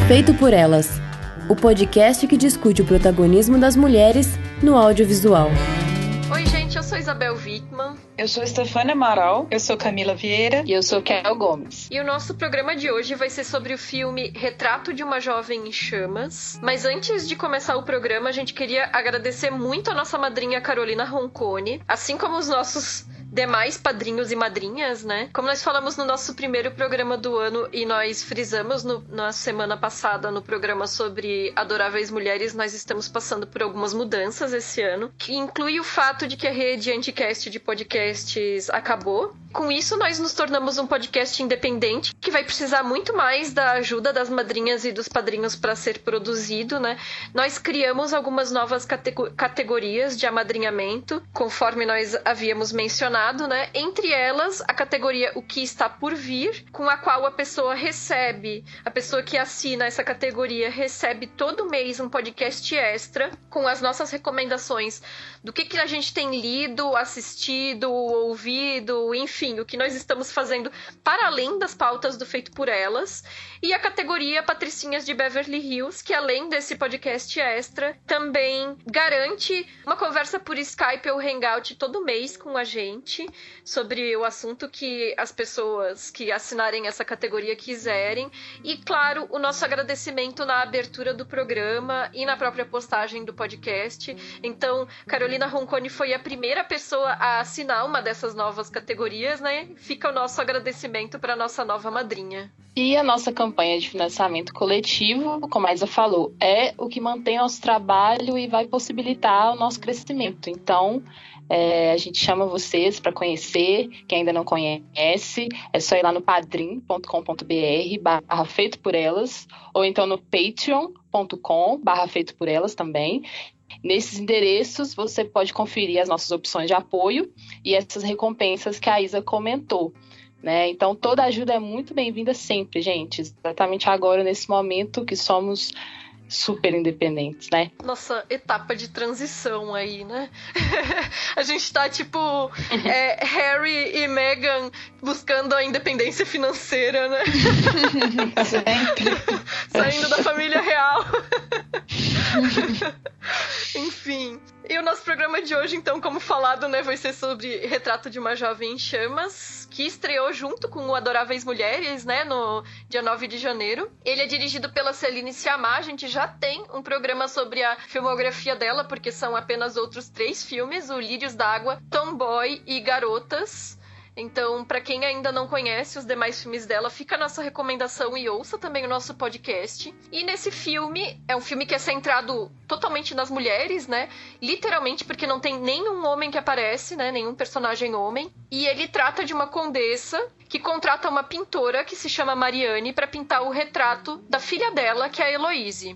Feito por Elas, o podcast que discute o protagonismo das mulheres no audiovisual. Oi, gente, eu sou Isabel Wittmann. Eu sou Stefânia Amaral. Eu sou Camila Vieira. E eu sou Kel Gomes. E o nosso programa de hoje vai ser sobre o filme Retrato de uma Jovem em Chamas. Mas antes de começar o programa, a gente queria agradecer muito a nossa madrinha Carolina Roncone, assim como os nossos demais padrinhos e madrinhas, né? Como nós falamos no nosso primeiro programa do ano e nós frisamos na semana passada no programa sobre Adoráveis Mulheres, nós estamos passando por algumas mudanças esse ano, que inclui o fato de que a rede Anticast de podcasts acabou. Com isso, nós nos tornamos um podcast independente, que vai precisar muito mais da ajuda das madrinhas e dos padrinhos para ser produzido, né? Nós criamos algumas novas categorias de amadrinhamento, conforme nós havíamos mencionado, né? Entre elas, a categoria O que está por vir, com a qual a pessoa que assina essa categoria recebe todo mês um podcast extra com as nossas recomendações do que a gente tem lido, assistido, ouvido, enfim, o que nós estamos fazendo para além das pautas do Feito por Elas. E a categoria Patricinhas de Beverly Hills, que além desse podcast extra, também garante uma conversa por Skype ou Hangout todo mês com a gente sobre o assunto que as pessoas que assinarem essa categoria quiserem. E, claro, o nosso agradecimento na abertura do programa e na própria postagem do podcast. Então, Carolina Roncone foi a primeira pessoa a assinar uma dessas novas categorias, né? Fica o nosso agradecimento para a nossa nova madrinha. E a nossa campanha de financiamento coletivo, como a Isa falou, é o que mantém nosso trabalho e vai possibilitar o nosso crescimento. Então, a gente chama vocês para conhecer, quem ainda não conhece, é só ir lá no padrim.com.br/feito por elas, ou então no patreon.com/feito por elas também. Nesses endereços, você pode conferir as nossas opções de apoio e essas recompensas que a Isa comentou, né? Então, toda ajuda é muito bem-vinda sempre, gente. Exatamente agora, nesse momento que somos super independentes, né? Nossa etapa de transição aí, né? A gente tá tipo Harry e Meghan buscando a independência financeira, né? Sempre. Saindo da família real. Enfim. E o nosso programa de hoje, então, como falado, né, vai ser sobre Retrato de uma Jovem em Chamas, que estreou junto com o Adoráveis Mulheres, né, no dia 9 de janeiro. Ele é dirigido pela Celine Sciamma. A gente já tem um programa sobre a filmografia dela, porque são apenas outros 3 filmes, o Lírios d'Água, Tomboy e Garotas. Então, para quem ainda não conhece os demais filmes dela, fica a nossa recomendação e ouça também o nosso podcast. E nesse filme, é um filme que é centrado totalmente nas mulheres, né? Literalmente, porque não tem nenhum homem que aparece, né? Nenhum personagem homem. E ele trata de uma condessa que contrata uma pintora que se chama Mariane para pintar o retrato da filha dela, que é a Heloise.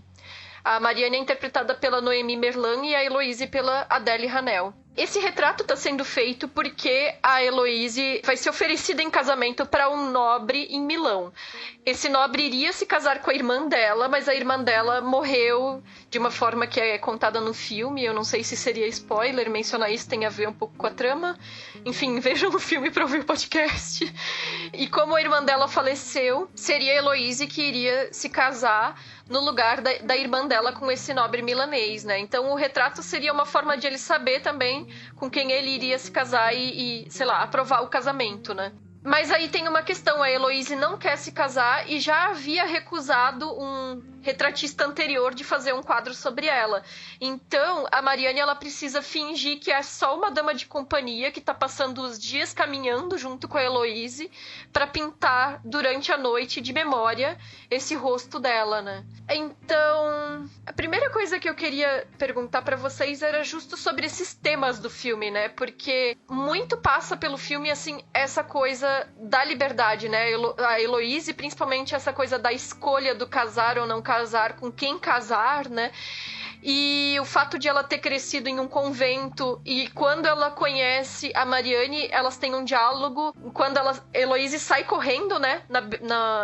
A Mariane é interpretada pela Noémie Merlan e a Heloise pela Adèle Haenel. Esse retrato está sendo feito porque a Heloise vai ser oferecida em casamento para um nobre em Milão. Esse nobre iria se casar com a irmã dela, mas a irmã dela morreu de uma forma que é contada no filme. Eu não sei se seria spoiler, mencionar isso tem a ver um pouco com a trama. Enfim, vejam o filme para ouvir o podcast. E como a irmã dela faleceu, seria a Heloise que iria se casar no lugar da irmã dela com esse nobre milanês, né? Então o retrato seria uma forma de ele saber também com quem ele iria se casar e sei lá, aprovar o casamento, né? Mas aí tem uma questão, a Heloise não quer se casar e já havia recusado um retratista anterior de fazer um quadro sobre ela. Então, a Mariane, ela precisa fingir que é só uma dama de companhia que tá passando os dias caminhando junto com a Heloise para pintar durante a noite de memória esse rosto dela, né? Então, a primeira coisa que eu queria perguntar para vocês era justo sobre esses temas do filme, né? Porque muito passa pelo filme, assim, essa coisa da liberdade, né? A Heloise, principalmente essa coisa da escolha do casar ou não casar, com quem casar, né? E o fato de ela ter crescido em um convento e quando ela conhece a Mariane, elas têm um diálogo. Quando Heloise sai correndo, né,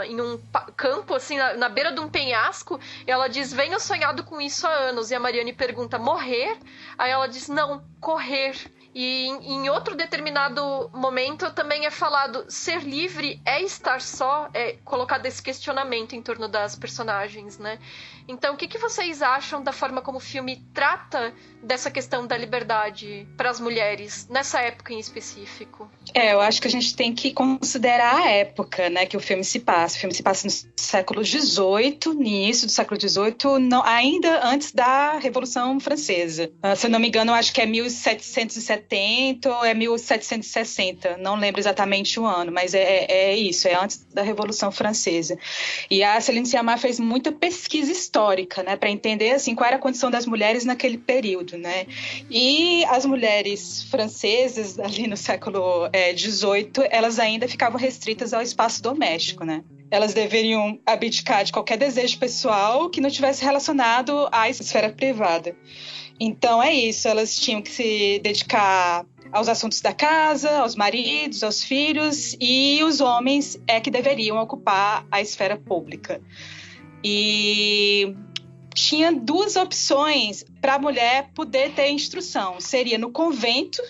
em um campo, assim, na beira de um penhasco, ela diz, venho sonhado com isso há anos. E a Mariane pergunta, morrer? Aí ela diz, não, correr. E em outro determinado momento também é falado ser livre é estar só, é colocado esse questionamento em torno das personagens, né? Então, o que vocês acham da forma como o filme trata dessa questão da liberdade para as mulheres, nessa época em específico? Eu acho que a gente tem que considerar a época, né, que o filme se passa. O filme se passa no século XVIII, no início do século XVIII, ainda antes da Revolução Francesa. Se eu não me engano, eu acho que é 1770 ou é 1760. Não lembro exatamente o ano, mas é isso, é antes da Revolução Francesa. E a Céline Sciamma fez muita pesquisa histórica, né, para entender assim, qual era a condição das mulheres naquele período, né? E as mulheres francesas ali no século XVIII, elas ainda ficavam restritas ao espaço doméstico, né? Elas deveriam abdicar de qualquer desejo pessoal que não tivesse relacionado à esfera privada. Então é isso, elas tinham que se dedicar aos assuntos da casa, aos maridos, aos filhos, e os homens é que deveriam ocupar a esfera pública. E tinha duas opções para a mulher poder ter instrução. Seria no convento,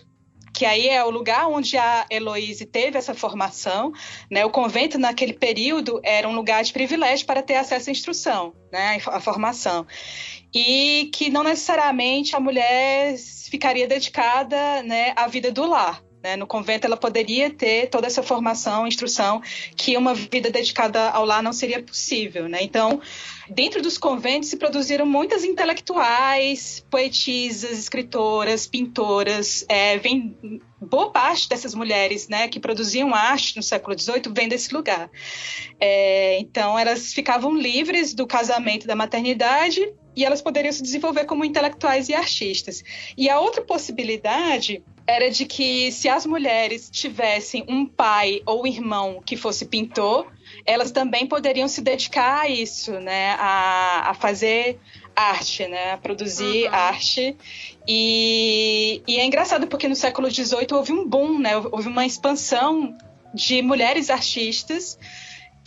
que aí é o lugar onde a Heloíse teve essa formação, né? O convento, naquele período, era um lugar de privilégio para ter acesso à instrução, né? À formação. E que não necessariamente a mulher ficaria dedicada, né, à vida do lar. No convento ela poderia ter toda essa formação, instrução, que uma vida dedicada ao lar não seria possível, né? Então, dentro dos conventos se produziram muitas intelectuais, poetisas, escritoras, pintoras. Boa parte dessas mulheres, né, que produziam arte no século XVIII vem desse lugar. Então, elas ficavam livres do casamento e da maternidade e elas poderiam se desenvolver como intelectuais e artistas. E a outra possibilidade era de que, se as mulheres tivessem um pai ou irmão que fosse pintor, elas também poderiam se dedicar a isso, né? A fazer arte, né? A produzir arte. E é engraçado porque no século XVIII houve um boom, né? Houve uma expansão de mulheres artistas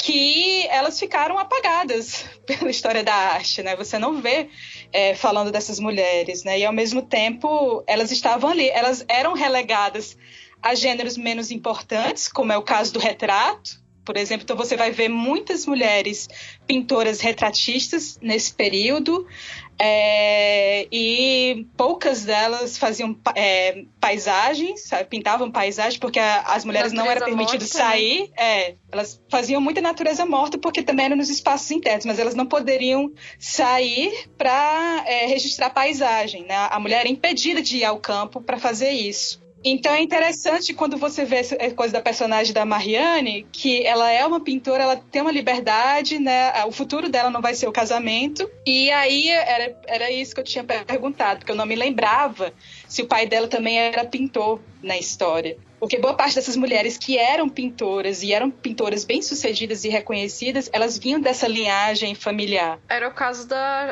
que elas ficaram apagadas pela história da arte, né? Você não vê falando dessas mulheres, né? E ao mesmo tempo elas estavam ali, elas eram relegadas a gêneros menos importantes, como é o caso do retrato, por exemplo. Então você vai ver muitas mulheres pintoras retratistas nesse período, e poucas delas faziam paisagens, sabe? Pintavam paisagens, porque as mulheres não era permitido sair. Elas faziam muita natureza morta, porque também eram nos espaços internos, mas elas não poderiam sair para registrar paisagem, né? A mulher era impedida de ir ao campo para fazer isso. Então é interessante quando você vê essa coisa da personagem da Marianne, que ela é uma pintora, ela tem uma liberdade, né? O futuro dela não vai ser o casamento. E aí era isso que eu tinha perguntado, porque eu não me lembrava se o pai dela também era pintor na história. Porque boa parte dessas mulheres que eram pintoras, e eram pintoras bem-sucedidas e reconhecidas, elas vinham dessa linhagem familiar. Era o caso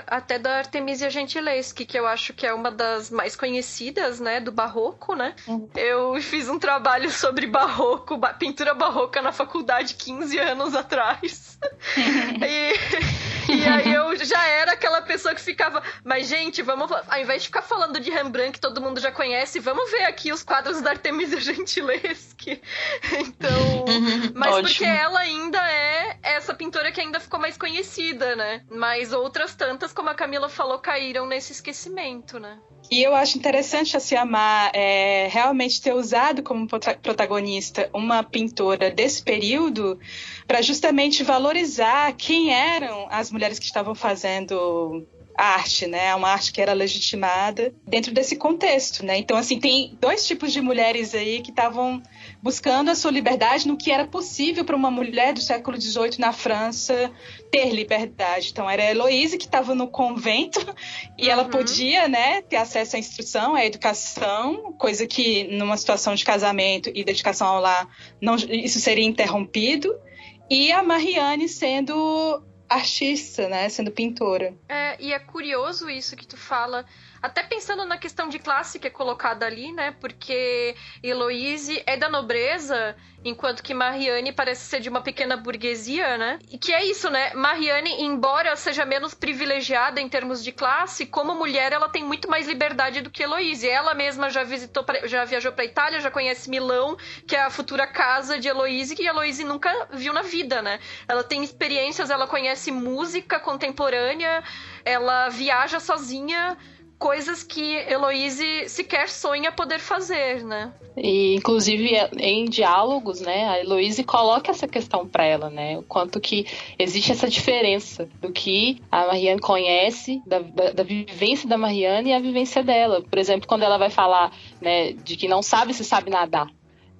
até da Artemisia Gentileschi, que eu acho que é uma das mais conhecidas, né, do barroco, né? Eu fiz um trabalho sobre barroco, pintura barroca na faculdade 15 anos atrás. E aí eu já era aquela pessoa que ficava, mas gente, vamos, ao invés de ficar falando de Rembrandt, que todo mundo já conhece, vamos ver aqui os quadros da Artemisia Gentileschi. Então, mas ótimo. Porque ela ainda é essa pintora que ainda ficou mais conhecida, né? Mas outras tantas, como a Camila falou, caíram nesse esquecimento, né? E eu acho interessante a Sciamma realmente ter usado como protagonista uma pintora desse período para justamente valorizar quem eram as mulheres que estavam fazendo arte, né? Uma arte que era legitimada dentro desse contexto, né? Então, assim, tem dois tipos de mulheres aí que estavam buscando a sua liberdade no que era possível para uma mulher do século XVIII na França ter liberdade. Então, era a Heloíse que estava no convento e ela podia, né, ter acesso à instrução, à educação, coisa que numa situação de casamento e dedicação ao lar, isso seria interrompido. E a Marianne sendo artista, né, sendo pintora. E é curioso isso que tu fala, Até pensando na questão de classe que é colocada ali, né? Porque Heloise é da nobreza, enquanto que Marianne parece ser de uma pequena burguesia, né? E que é isso, né? Marianne, embora seja menos privilegiada em termos de classe, como mulher ela tem muito mais liberdade do que Heloise. Ela mesma já viajou pra Itália, já conhece Milão, que é a futura casa de Heloise, que Heloise nunca viu na vida, né? Ela tem experiências, ela conhece música contemporânea, ela viaja sozinha, coisas que Heloise sequer sonha poder fazer, né? E, inclusive, em diálogos, né, a Heloise coloca essa questão para ela, né? O quanto que existe essa diferença do que a Marianne conhece, da vivência da Marianne e a vivência dela. Por exemplo, quando ela vai falar, né, de que não sabe se sabe nadar.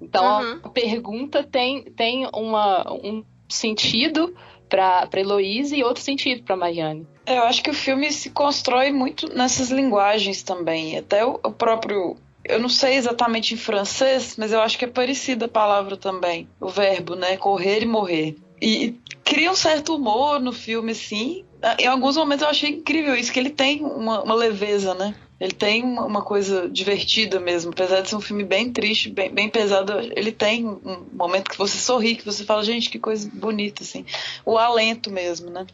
Então, a pergunta tem um sentido para Heloise e outro sentido para Marianne. Eu acho que o filme se constrói muito nessas linguagens também. Até o próprio... Eu não sei exatamente em francês, mas eu acho que é parecida a palavra também. O verbo, né? Correr e morrer. E cria um certo humor no filme, assim. Em alguns momentos eu achei incrível isso, que ele tem uma leveza, né? Ele tem uma coisa divertida mesmo. Apesar de ser um filme bem triste, bem pesado, ele tem um momento que você sorri, que você fala, gente, que coisa bonita, assim. O alento mesmo, né?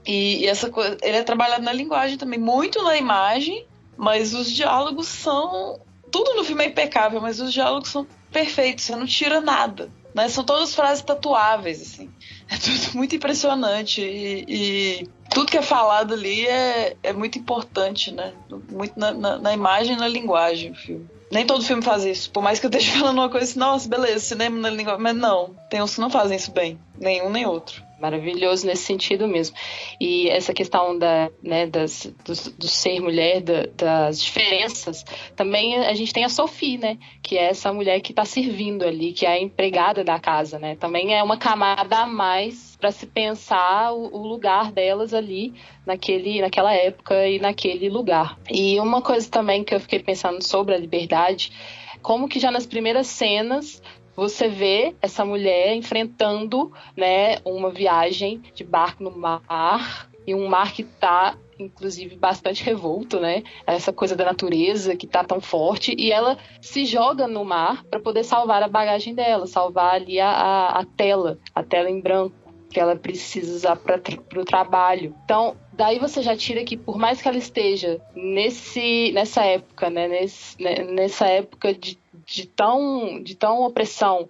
E essa coisa, ele é trabalhado na linguagem também, muito na imagem, mas os diálogos são... Tudo no filme é impecável, mas os diálogos são perfeitos, você não tira nada, né? São todas frases tatuáveis, assim. É tudo muito impressionante e tudo que é falado ali é muito importante, né? Muito na imagem e na linguagem do filme. Nem todo filme faz isso. Por mais que eu esteja falando uma coisa assim, nossa, beleza, cinema na linguagem. Mas não, tem uns que não fazem isso bem. Nenhum nem outro. Maravilhoso nesse sentido mesmo. E essa questão do ser mulher, das diferenças, também a gente tem a Sophie, né? Que é essa mulher que está servindo ali, que é a empregada da casa, né? Também é uma camada a mais para se pensar o lugar delas ali naquela época e naquele lugar. E uma coisa também que eu fiquei pensando sobre a liberdade, como que já nas primeiras cenas você vê essa mulher enfrentando, né, uma viagem de barco no mar, e um mar que está, inclusive, bastante revolto, né? Essa coisa da natureza que está tão forte, e ela se joga no mar para poder salvar a bagagem dela, salvar ali a tela em branco que ela precisa usar para o trabalho. Então, daí você já tira que, por mais que ela esteja nessa época, né, nessa época de tão opressão,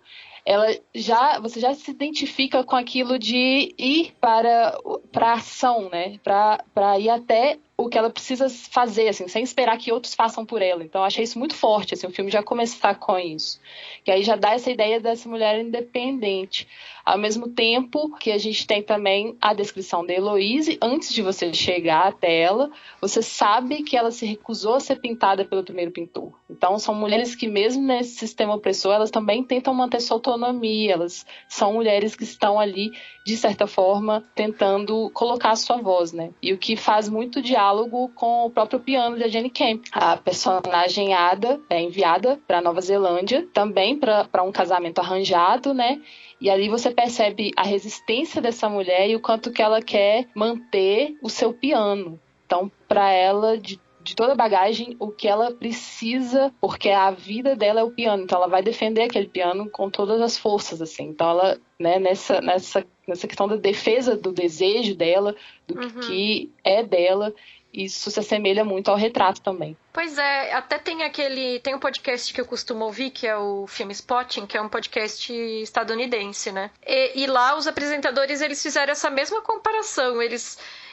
você já se identifica com aquilo de ir para a ação, né? Para ir até o que ela precisa fazer, assim, sem esperar que outros façam por ela. Então, eu achei isso muito forte, assim, o filme já começar com isso. Que aí já dá essa ideia dessa mulher independente. Ao mesmo tempo que a gente tem também a descrição da Heloise, antes de você chegar até ela, você sabe que ela se recusou a ser pintada pelo primeiro pintor. Então, são mulheres que, mesmo nesse sistema opressor, elas também tentam manter sua autonomia, elas são mulheres que estão ali, de certa forma, tentando colocar a sua voz, né? E o que faz muito diálogo com o próprio piano da Jane Campion. A personagem Ada é enviada para Nova Zelândia, também para um casamento arranjado, né? E ali você percebe a resistência dessa mulher e o quanto que ela quer manter o seu piano. Então, para ela, de toda a bagagem, o que ela precisa, porque a vida dela é o piano. Então, ela vai defender aquele piano com todas as forças, assim. Então, ela, né, nessa questão da defesa do desejo dela, do que é dela, isso se assemelha muito ao retrato também. Pois é, até tem um podcast que eu costumo ouvir, que é o Film Spotting, que é um podcast estadunidense, né? E lá os apresentadores, eles fizeram essa mesma comparação.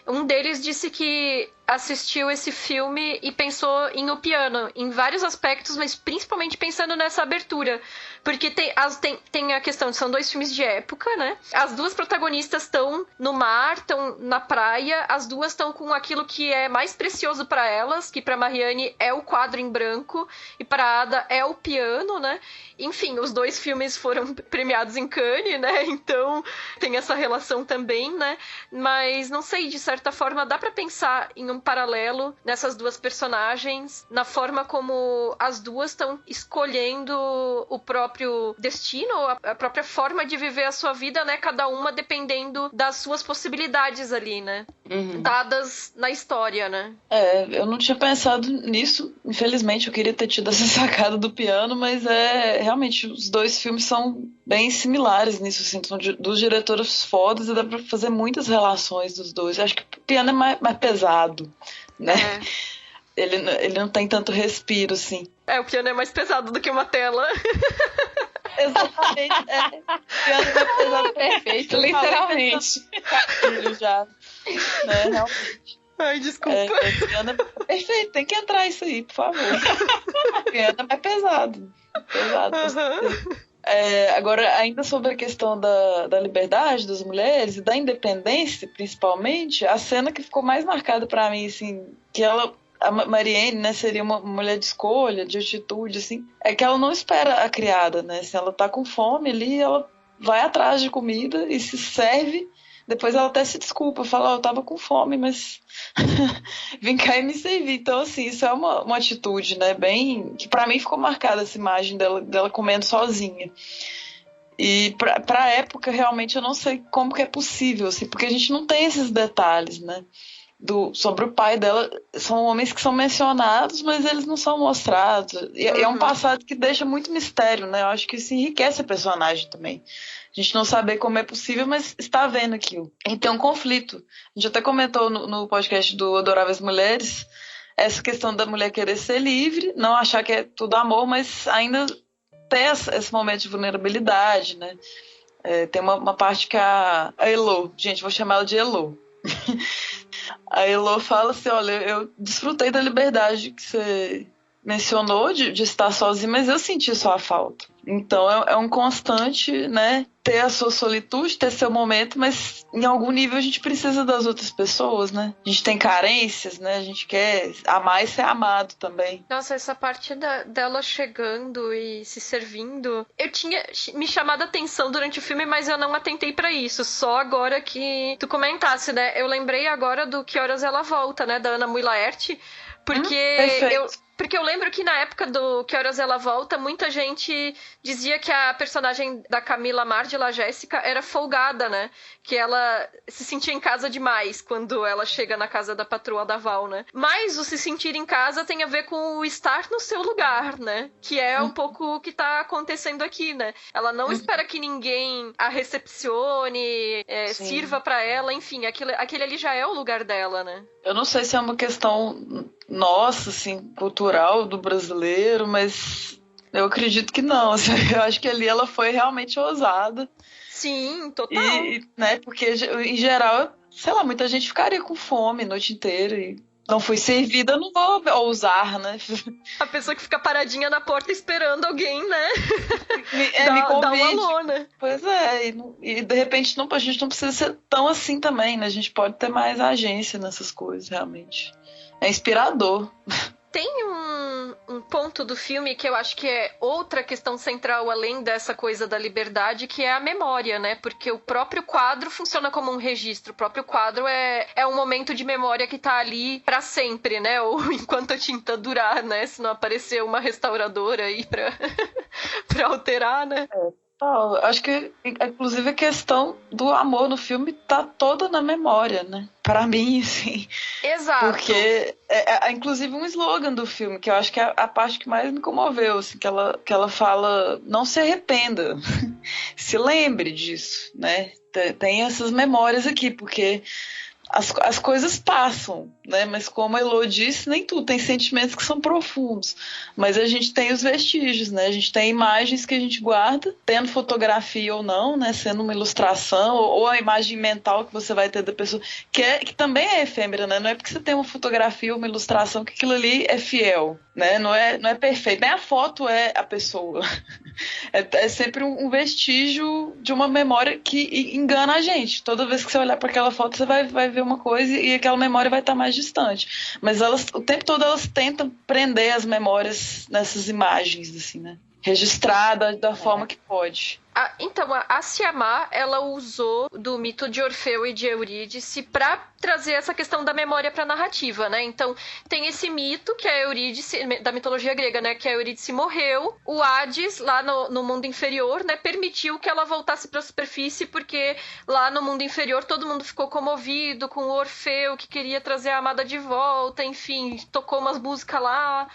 Um deles disse que assistiu esse filme e pensou em O Piano, em vários aspectos, mas principalmente pensando nessa abertura. Porque tem a questão de são dois filmes de época, né? As duas protagonistas estão no mar, estão na praia, as duas estão com aquilo que é mais precioso para elas, que para Marianne é o quadro em branco e para Ada é o piano, né? Enfim, os dois filmes foram premiados em Cannes, né? Então tem essa relação também, né? Mas não sei, de certa forma dá para pensar em um paralelo nessas duas personagens, na forma como as duas estão escolhendo o próprio destino, a própria forma de viver a sua vida, né? Cada uma dependendo das suas possibilidades ali, né? dadas na história, né? Eu não tinha pensado nisso, infelizmente. Eu queria ter tido essa sacada do piano, mas realmente os dois filmes são bem similares nisso, assim, são dos diretores fodas e dá pra fazer muitas relações dos dois. Eu acho que o piano é mais pesado, né? Ele não tem tanto respiro, assim. O piano é mais pesado do que uma tela. Exatamente, O piano é mais pesado. Perfeito, literalmente. Já, né, realmente. Ai, desculpa. O piano é perfeito, tem que entrar isso aí, por favor. O piano é mais pesado. Agora, ainda sobre a questão da liberdade das mulheres e da independência, principalmente, a cena que ficou mais marcada pra mim, assim, que a Marianne, né, seria uma mulher de escolha, de atitude, assim, é que ela não espera a criada, né, se ela tá com fome ali, ela vai atrás de comida e se serve, depois ela até se desculpa, fala, eu tava com fome, mas vim cá e me servi. Então, assim, isso é uma atitude, né, bem, que pra mim ficou marcada essa imagem dela comendo sozinha. E pra época, realmente, eu não sei como que é possível, assim, porque a gente não tem esses detalhes, né, sobre o pai dela. São homens que são mencionados, mas eles não são mostrados. E é um passado que deixa muito mistério, né? Eu acho que isso enriquece a personagem também. A gente não saber como é possível, mas está vendo aquilo. E tem um conflito. A gente até comentou no podcast do Adoráveis Mulheres essa questão da mulher querer ser livre, não achar que é tudo amor, mas ainda ter esse momento de vulnerabilidade, né? Tem uma parte que a Elo, gente, vou chamar ela de Elo. A Elo fala assim, olha, eu desfrutei da liberdade que você mencionou de estar sozinha, mas eu senti sua falta. Então é um constante, né, ter a sua solitude, ter seu momento, mas em algum nível a gente precisa das outras pessoas, né? A gente tem carências, né? A gente quer amar e ser amado também. Nossa, essa parte dela chegando e se servindo, eu tinha me chamado a atenção durante o filme, mas eu não atentei pra isso, só agora que tu comentasse, né? Eu lembrei agora do Que Horas Ela Volta, né, da Ana Mui Laerte, porque eu lembro que na época do Que Horas Ela Volta, muita gente dizia que a personagem da Camila Márdila, Jéssica, era folgada, né? Que ela se sentia em casa demais quando ela chega na casa da patroa da Val, né? Mas o se sentir em casa tem a ver com o estar no seu lugar, né? Que é um pouco o que tá acontecendo aqui, né? Ela não espera que ninguém a recepcione, sirva pra ela, enfim, aquele ali já é o lugar dela, né? Eu não sei se é uma questão nossa, assim, cultural do brasileiro, mas eu acredito que não. Assim, eu acho que ali ela foi realmente ousada. Sim, total. Né, porque, em geral, sei lá, muita gente ficaria com fome a noite inteira e não fui servida, eu não vou ousar, né? A pessoa que fica paradinha na porta esperando alguém, né? Me convide. Dá um alô, né? Pois é, e de repente a gente não precisa ser tão assim também, né? A gente pode ter mais agência nessas coisas, realmente. É inspirador. Tem um ponto do filme que eu acho que é outra questão central, além dessa coisa da liberdade, que é a memória, né? Porque o próprio quadro funciona como um registro. O próprio quadro é um momento de memória que tá ali pra sempre, né? Ou enquanto a tinta durar, né? Se não aparecer uma restauradora aí pra alterar, né? Acho que, inclusive, a questão do amor no filme tá toda na memória, né? Pra mim, assim. Exato. Porque inclusive um slogan do filme, que eu acho que é a parte que mais me comoveu, assim, que ela fala, não se arrependa, se lembre disso, né? Tem essas memórias aqui, porque as coisas passam, né? Mas como a Elo disse, nem tudo. Tem sentimentos que são profundos. Mas a gente tem os vestígios, né? A gente tem imagens que a gente guarda, tendo fotografia ou não, né? Sendo uma ilustração, ou a imagem mental que você vai ter da pessoa, que também é efêmera, né? Não é porque você tem uma fotografia ou uma ilustração que aquilo ali é fiel, né? Não é perfeito. Nem a foto é a pessoa. É sempre um vestígio de uma memória que engana a gente. Toda vez que você olhar para aquela foto, você vai ver uma coisa e aquela memória vai estar mais distante. Mas o tempo todo elas tentam prender as memórias nessas imagens, assim, né? Registrar da forma que pode. Então, a Siamá, ela usou do mito de Orfeu e de Eurídice pra trazer essa questão da memória pra narrativa, né? Então, tem esse mito que a Eurídice, da mitologia grega, né? Que a Eurídice morreu, o Hades, lá no mundo inferior, né? Permitiu que ela voltasse pra superfície, porque lá no mundo inferior todo mundo ficou comovido com o Orfeu, que queria trazer a amada de volta, enfim, tocou umas músicas lá.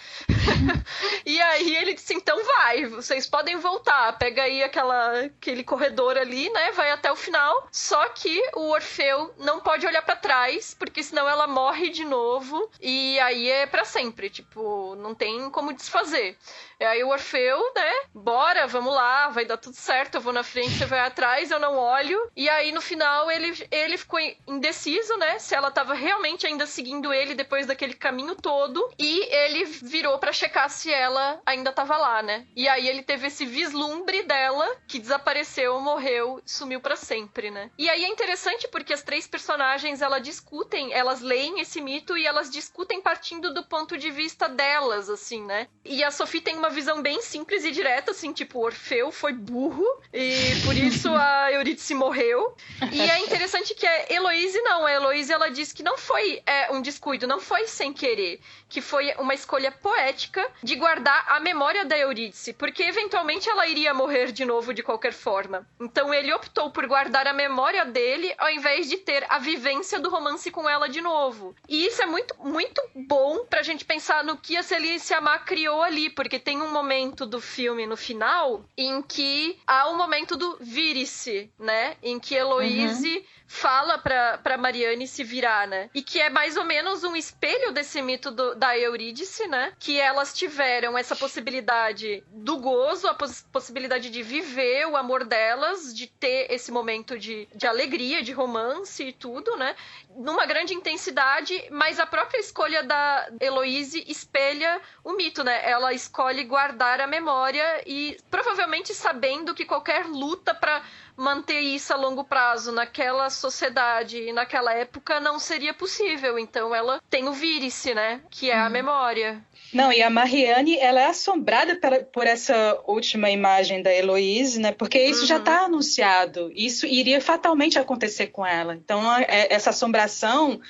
E aí ele disse, então vai, vocês podem voltar, pega aí aquele corredor ali, né, vai até o final, só que o Orfeu não pode olhar pra trás, porque senão ela morre de novo, e aí é pra sempre, tipo, não tem como desfazer. E aí o Orfeu, né, bora, vamos lá, vai dar tudo certo, eu vou na frente, você vai atrás, eu não olho, e aí no final ele ficou indeciso, né, se ela tava realmente ainda seguindo ele depois daquele caminho todo, e ele virou pra checar se ela ainda tava lá, né, e aí ele teve esse vislumbre dela, que desapareceu, morreu, sumiu pra sempre, né. E aí é interessante porque as três personagens, elas leem esse mito e elas discutem partindo do ponto de vista delas, assim, né, e a Sophie tem uma visão bem simples e direta, assim, tipo, Orfeu foi burro e por isso a Eurídice morreu. E é interessante que a Heloíse ela diz que não foi um descuido, não foi sem querer, que foi uma escolha poética de guardar a memória da Eurídice, porque eventualmente ela iria morrer de novo de qualquer forma. Então ele optou por guardar a memória dele ao invés de ter a vivência do romance com ela de novo. E isso é muito, muito bom pra gente pensar no que a Céline Sciamma criou ali, porque tem um momento do filme no final em que há um momento do vire-se, né? Em que Heloíse fala pra Marianne se virar, né? E que é mais ou menos um espelho desse mito da Eurídice, né? Que elas tiveram essa possibilidade do gozo, a possibilidade de viver o amor delas, de ter esse momento de alegria, de romance e tudo, né? Numa grande intensidade, mas a própria escolha da Heloíse espelha o mito, né? Ela escolhe guardar a memória e provavelmente sabendo que qualquer luta pra manter isso a longo prazo naquela sociedade e naquela época não seria possível. Então ela tem o vire-se, né? Que é a memória. Não, e a Marianne, ela é assombrada por essa última imagem da Heloíse, né? Porque isso já está anunciado. Isso iria fatalmente acontecer com ela. Então, essa assombração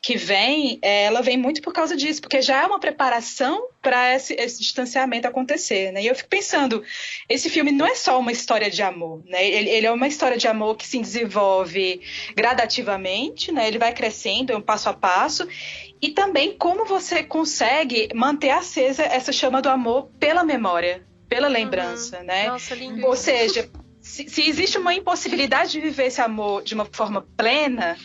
que vem, ela vem muito por causa disso, porque já é uma preparação para esse distanciamento acontecer, né? E eu fico pensando, esse filme não é só uma história de amor, né? Ele é uma história de amor que se desenvolve gradativamente, né? Ele vai crescendo, passo a passo, e também como você consegue manter acesa essa chama do amor pela memória, pela lembrança, né? Nossa, lindo. Ou seja, se existe uma impossibilidade de viver esse amor de uma forma plena,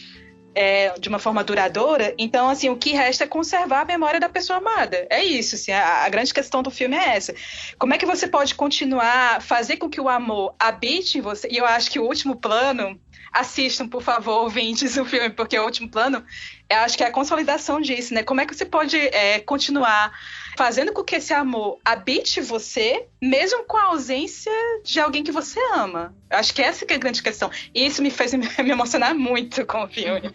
de uma forma duradoura, então, assim, o que resta é conservar a memória da pessoa amada. É isso, assim, a grande questão do filme é essa. Como é que você pode continuar, fazer com que o amor habite em você? E eu acho que o último plano, assistam, por favor, ouvintes, o filme, porque o último plano, eu acho que é a consolidação disso, né? Como é que você pode continuar fazendo com que esse amor habite você, mesmo com a ausência de alguém que você ama? Eu acho que essa que é a grande questão. E isso me fez me emocionar muito com o filme.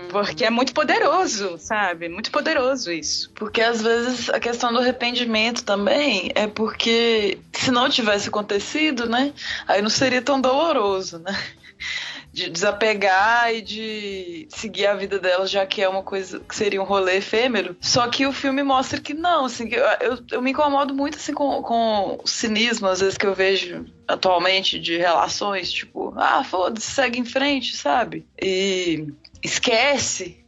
Porque é muito poderoso, sabe? Muito poderoso isso. Porque às vezes a questão do arrependimento também é porque se não tivesse acontecido, né? Aí não seria tão doloroso, né? De desapegar e de seguir a vida dela, já que é uma coisa que seria um rolê efêmero. Só que o filme mostra que não, assim, eu me incomodo muito assim, com o cinismo, às vezes, que eu vejo atualmente de relações, tipo, foda-se, segue em frente, sabe? E esquece.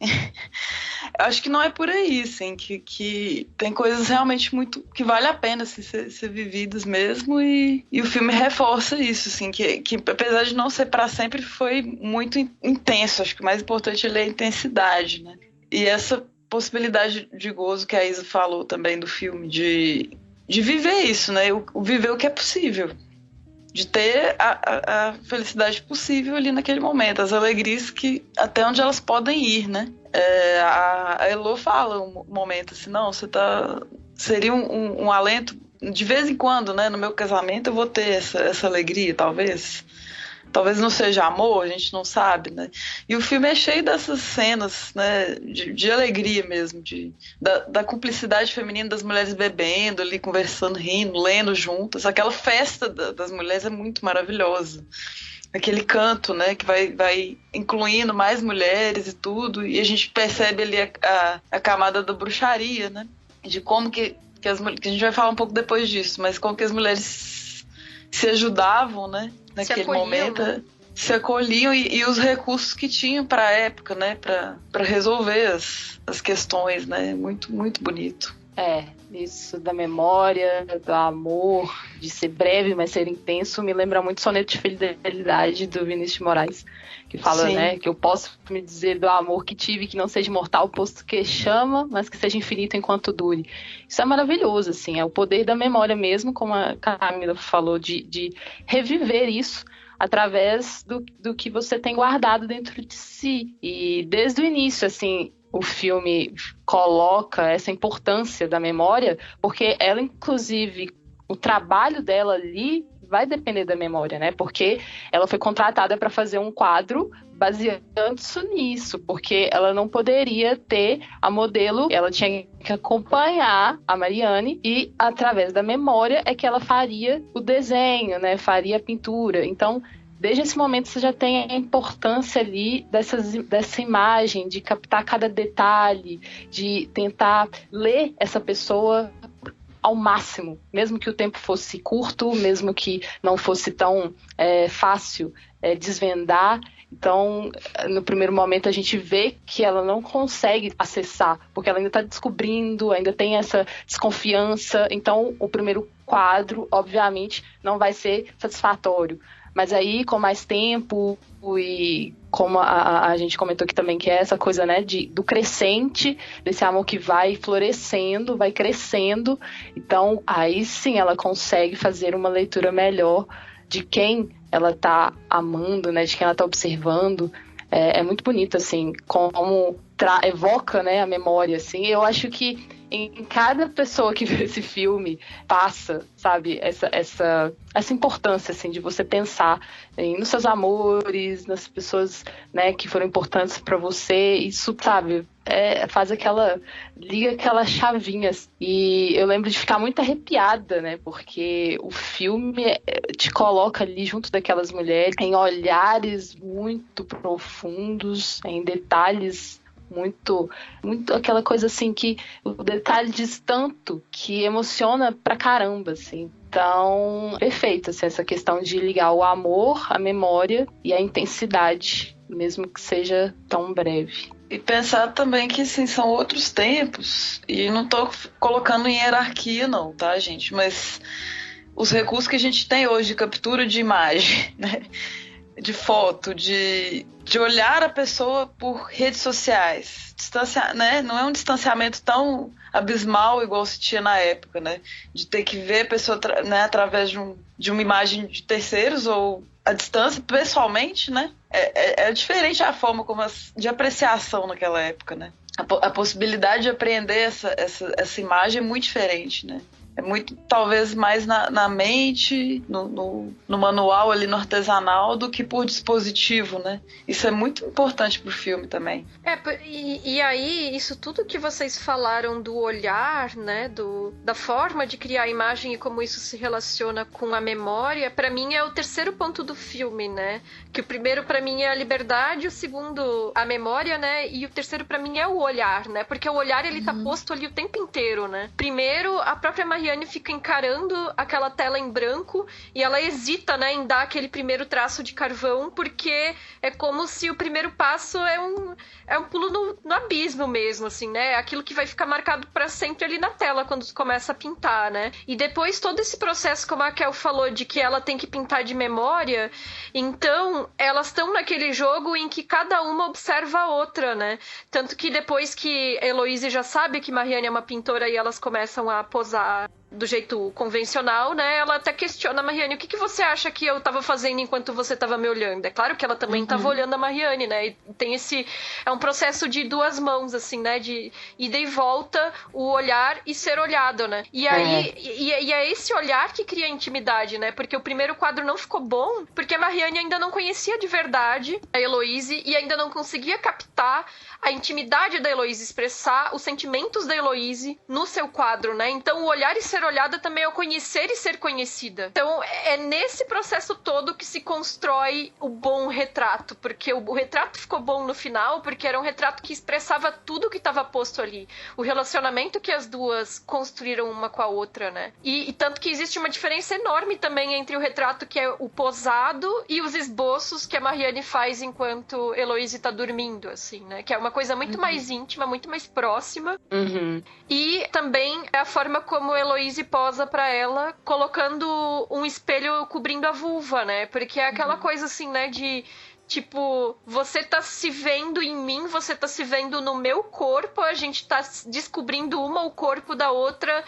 Acho que não é por aí, assim, que tem coisas realmente muito que vale a pena assim, ser vividas mesmo, e o filme reforça isso, assim, que apesar de não ser para sempre, foi muito intenso. Acho que o mais importante é a intensidade, né? E essa possibilidade de gozo que a Isa falou também do filme, de viver isso, né? Viver o que é possível. De ter a felicidade possível ali naquele momento, as alegrias que até onde elas podem ir, né? A Elo fala um momento assim, não, seria um alento, de vez em quando, né? No meu casamento eu vou ter essa alegria, talvez. talvez não seja amor, a gente não sabe, né? E o filme é cheio dessas cenas, né, de alegria mesmo, da cumplicidade feminina das mulheres bebendo ali, conversando, rindo, lendo juntas. Aquela festa das mulheres é muito maravilhosa. Aquele canto, né, que vai incluindo mais mulheres e tudo, e a gente percebe ali a camada da bruxaria, né, de como que as mulheres, que a gente vai falar um pouco depois disso, mas como que as mulheres se ajudavam, né, naquele momento, né? Se acolhiam e os recursos que tinham para a época, né, para resolver as questões, né, muito, muito bonito. Isso da memória, do amor, de ser breve, mas ser intenso, me lembra muito Soneto de Fidelidade, do Vinícius de Moraes, que fala, Sim. né, que eu posso me dizer do amor que tive, que não seja mortal, posto que chama, mas que seja infinito enquanto dure. Isso é maravilhoso, assim, é o poder da memória mesmo, como a Camila falou, de reviver isso através do que você tem guardado dentro de si. E desde o início, assim, o filme coloca essa importância da memória, porque ela, inclusive, o trabalho dela ali vai depender da memória, né? Porque ela foi contratada para fazer um quadro baseando-se nisso, porque ela não poderia ter a modelo, ela tinha que acompanhar a Marianne e, através da memória, é que ela faria o desenho, né? Faria a pintura. Então, desde esse momento você já tem a importância ali dessa imagem, de captar cada detalhe, de tentar ler essa pessoa ao máximo, mesmo que o tempo fosse curto, mesmo que não fosse tão fácil desvendar. Então, no primeiro momento a gente vê que ela não consegue acessar, porque ela ainda está descobrindo, ainda tem essa desconfiança. Então, o primeiro quadro, obviamente, não vai ser satisfatório. Mas aí, com mais tempo, e como a gente comentou aqui também, que é essa coisa, né, do crescente, desse amor que vai florescendo, vai crescendo. Então, aí sim ela consegue fazer uma leitura melhor de quem ela tá amando, né, de quem ela tá observando. É muito bonito, assim, como evoca, né, a memória, assim. Eu acho que em cada pessoa que vê esse filme passa, sabe, essa importância, assim, de você pensar nos seus amores, nas pessoas, né, que foram importantes para você. Isso, sabe, liga aquela chavinha. E eu lembro de ficar muito arrepiada, né, porque o filme te coloca ali junto daquelas mulheres em olhares muito profundos, em detalhes muito, muito aquela coisa assim que o detalhe diz tanto que emociona pra caramba, assim. Então, perfeito, assim, essa questão de ligar o amor, a memória e a intensidade, mesmo que seja tão breve. E pensar também que, assim, são outros tempos, e não tô colocando em hierarquia não, tá, gente? Mas os recursos que a gente tem hoje de captura de imagem, né? De foto, de olhar a pessoa por redes sociais, né? Não é um distanciamento tão abismal igual se tinha na época, né? De ter que ver a pessoa, né, através de uma imagem de terceiros ou a distância, pessoalmente, né? É diferente a forma como de apreciação naquela época, né? A possibilidade de apreender essa imagem é muito diferente, né? É muito, talvez, mais na mente, no manual ali, no artesanal, do que por dispositivo, né? Isso é muito importante pro filme também. E aí, isso tudo que vocês falaram do olhar, né? Da forma de criar a imagem e como isso se relaciona com a memória, pra mim é o terceiro ponto do filme, né? Que o primeiro pra mim é a liberdade, o segundo a memória, né? E o terceiro pra mim é o olhar, né? Porque o olhar, ele tá posto ali o tempo inteiro, né? Primeiro, a própria Marianne fica encarando aquela tela em branco e ela hesita, né, em dar aquele primeiro traço de carvão, porque é como se o primeiro passo é um pulo no abismo mesmo, assim, né? Aquilo que vai ficar marcado pra sempre ali na tela quando tu começa a pintar, né? E depois todo esse processo, como a Kel falou, de que ela tem que pintar de memória, então elas estão naquele jogo em que cada uma observa a outra, né? Tanto que depois que Heloise já sabe que Marianne é uma pintora e elas começam a posar do jeito convencional, né? Ela até questiona a Marianne, o que você acha que eu tava fazendo enquanto você tava me olhando? É claro que ela também tava olhando a Marianne, né? E tem é um processo de duas mãos, assim, né? De ida e volta, o olhar e ser olhado, né? E aí, e é esse olhar que cria intimidade, né? Porque o primeiro quadro não ficou bom, porque a Marianne ainda não conhecia de verdade a Heloise e ainda não conseguia captar a intimidade da Heloise, expressar os sentimentos da Heloise no seu quadro, né? Então, o olhar e ser olhada também é o conhecer e ser conhecida. Então, é nesse processo todo que se constrói o bom retrato, porque o retrato ficou bom no final, porque era um retrato que expressava tudo que estava posto ali. O relacionamento que as duas construíram uma com a outra, né? E tanto que existe uma diferença enorme também entre o retrato que é o posado e os esboços que a Marianne faz enquanto Heloise tá dormindo, assim, né? Que é uma coisa muito mais íntima, muito mais próxima. E também é a forma como Heloise posa pra ela, colocando um espelho cobrindo a vulva, né? Porque é aquela coisa assim, né, de tipo, você tá se vendo em mim, você tá se vendo no meu corpo, a gente tá descobrindo uma o corpo da outra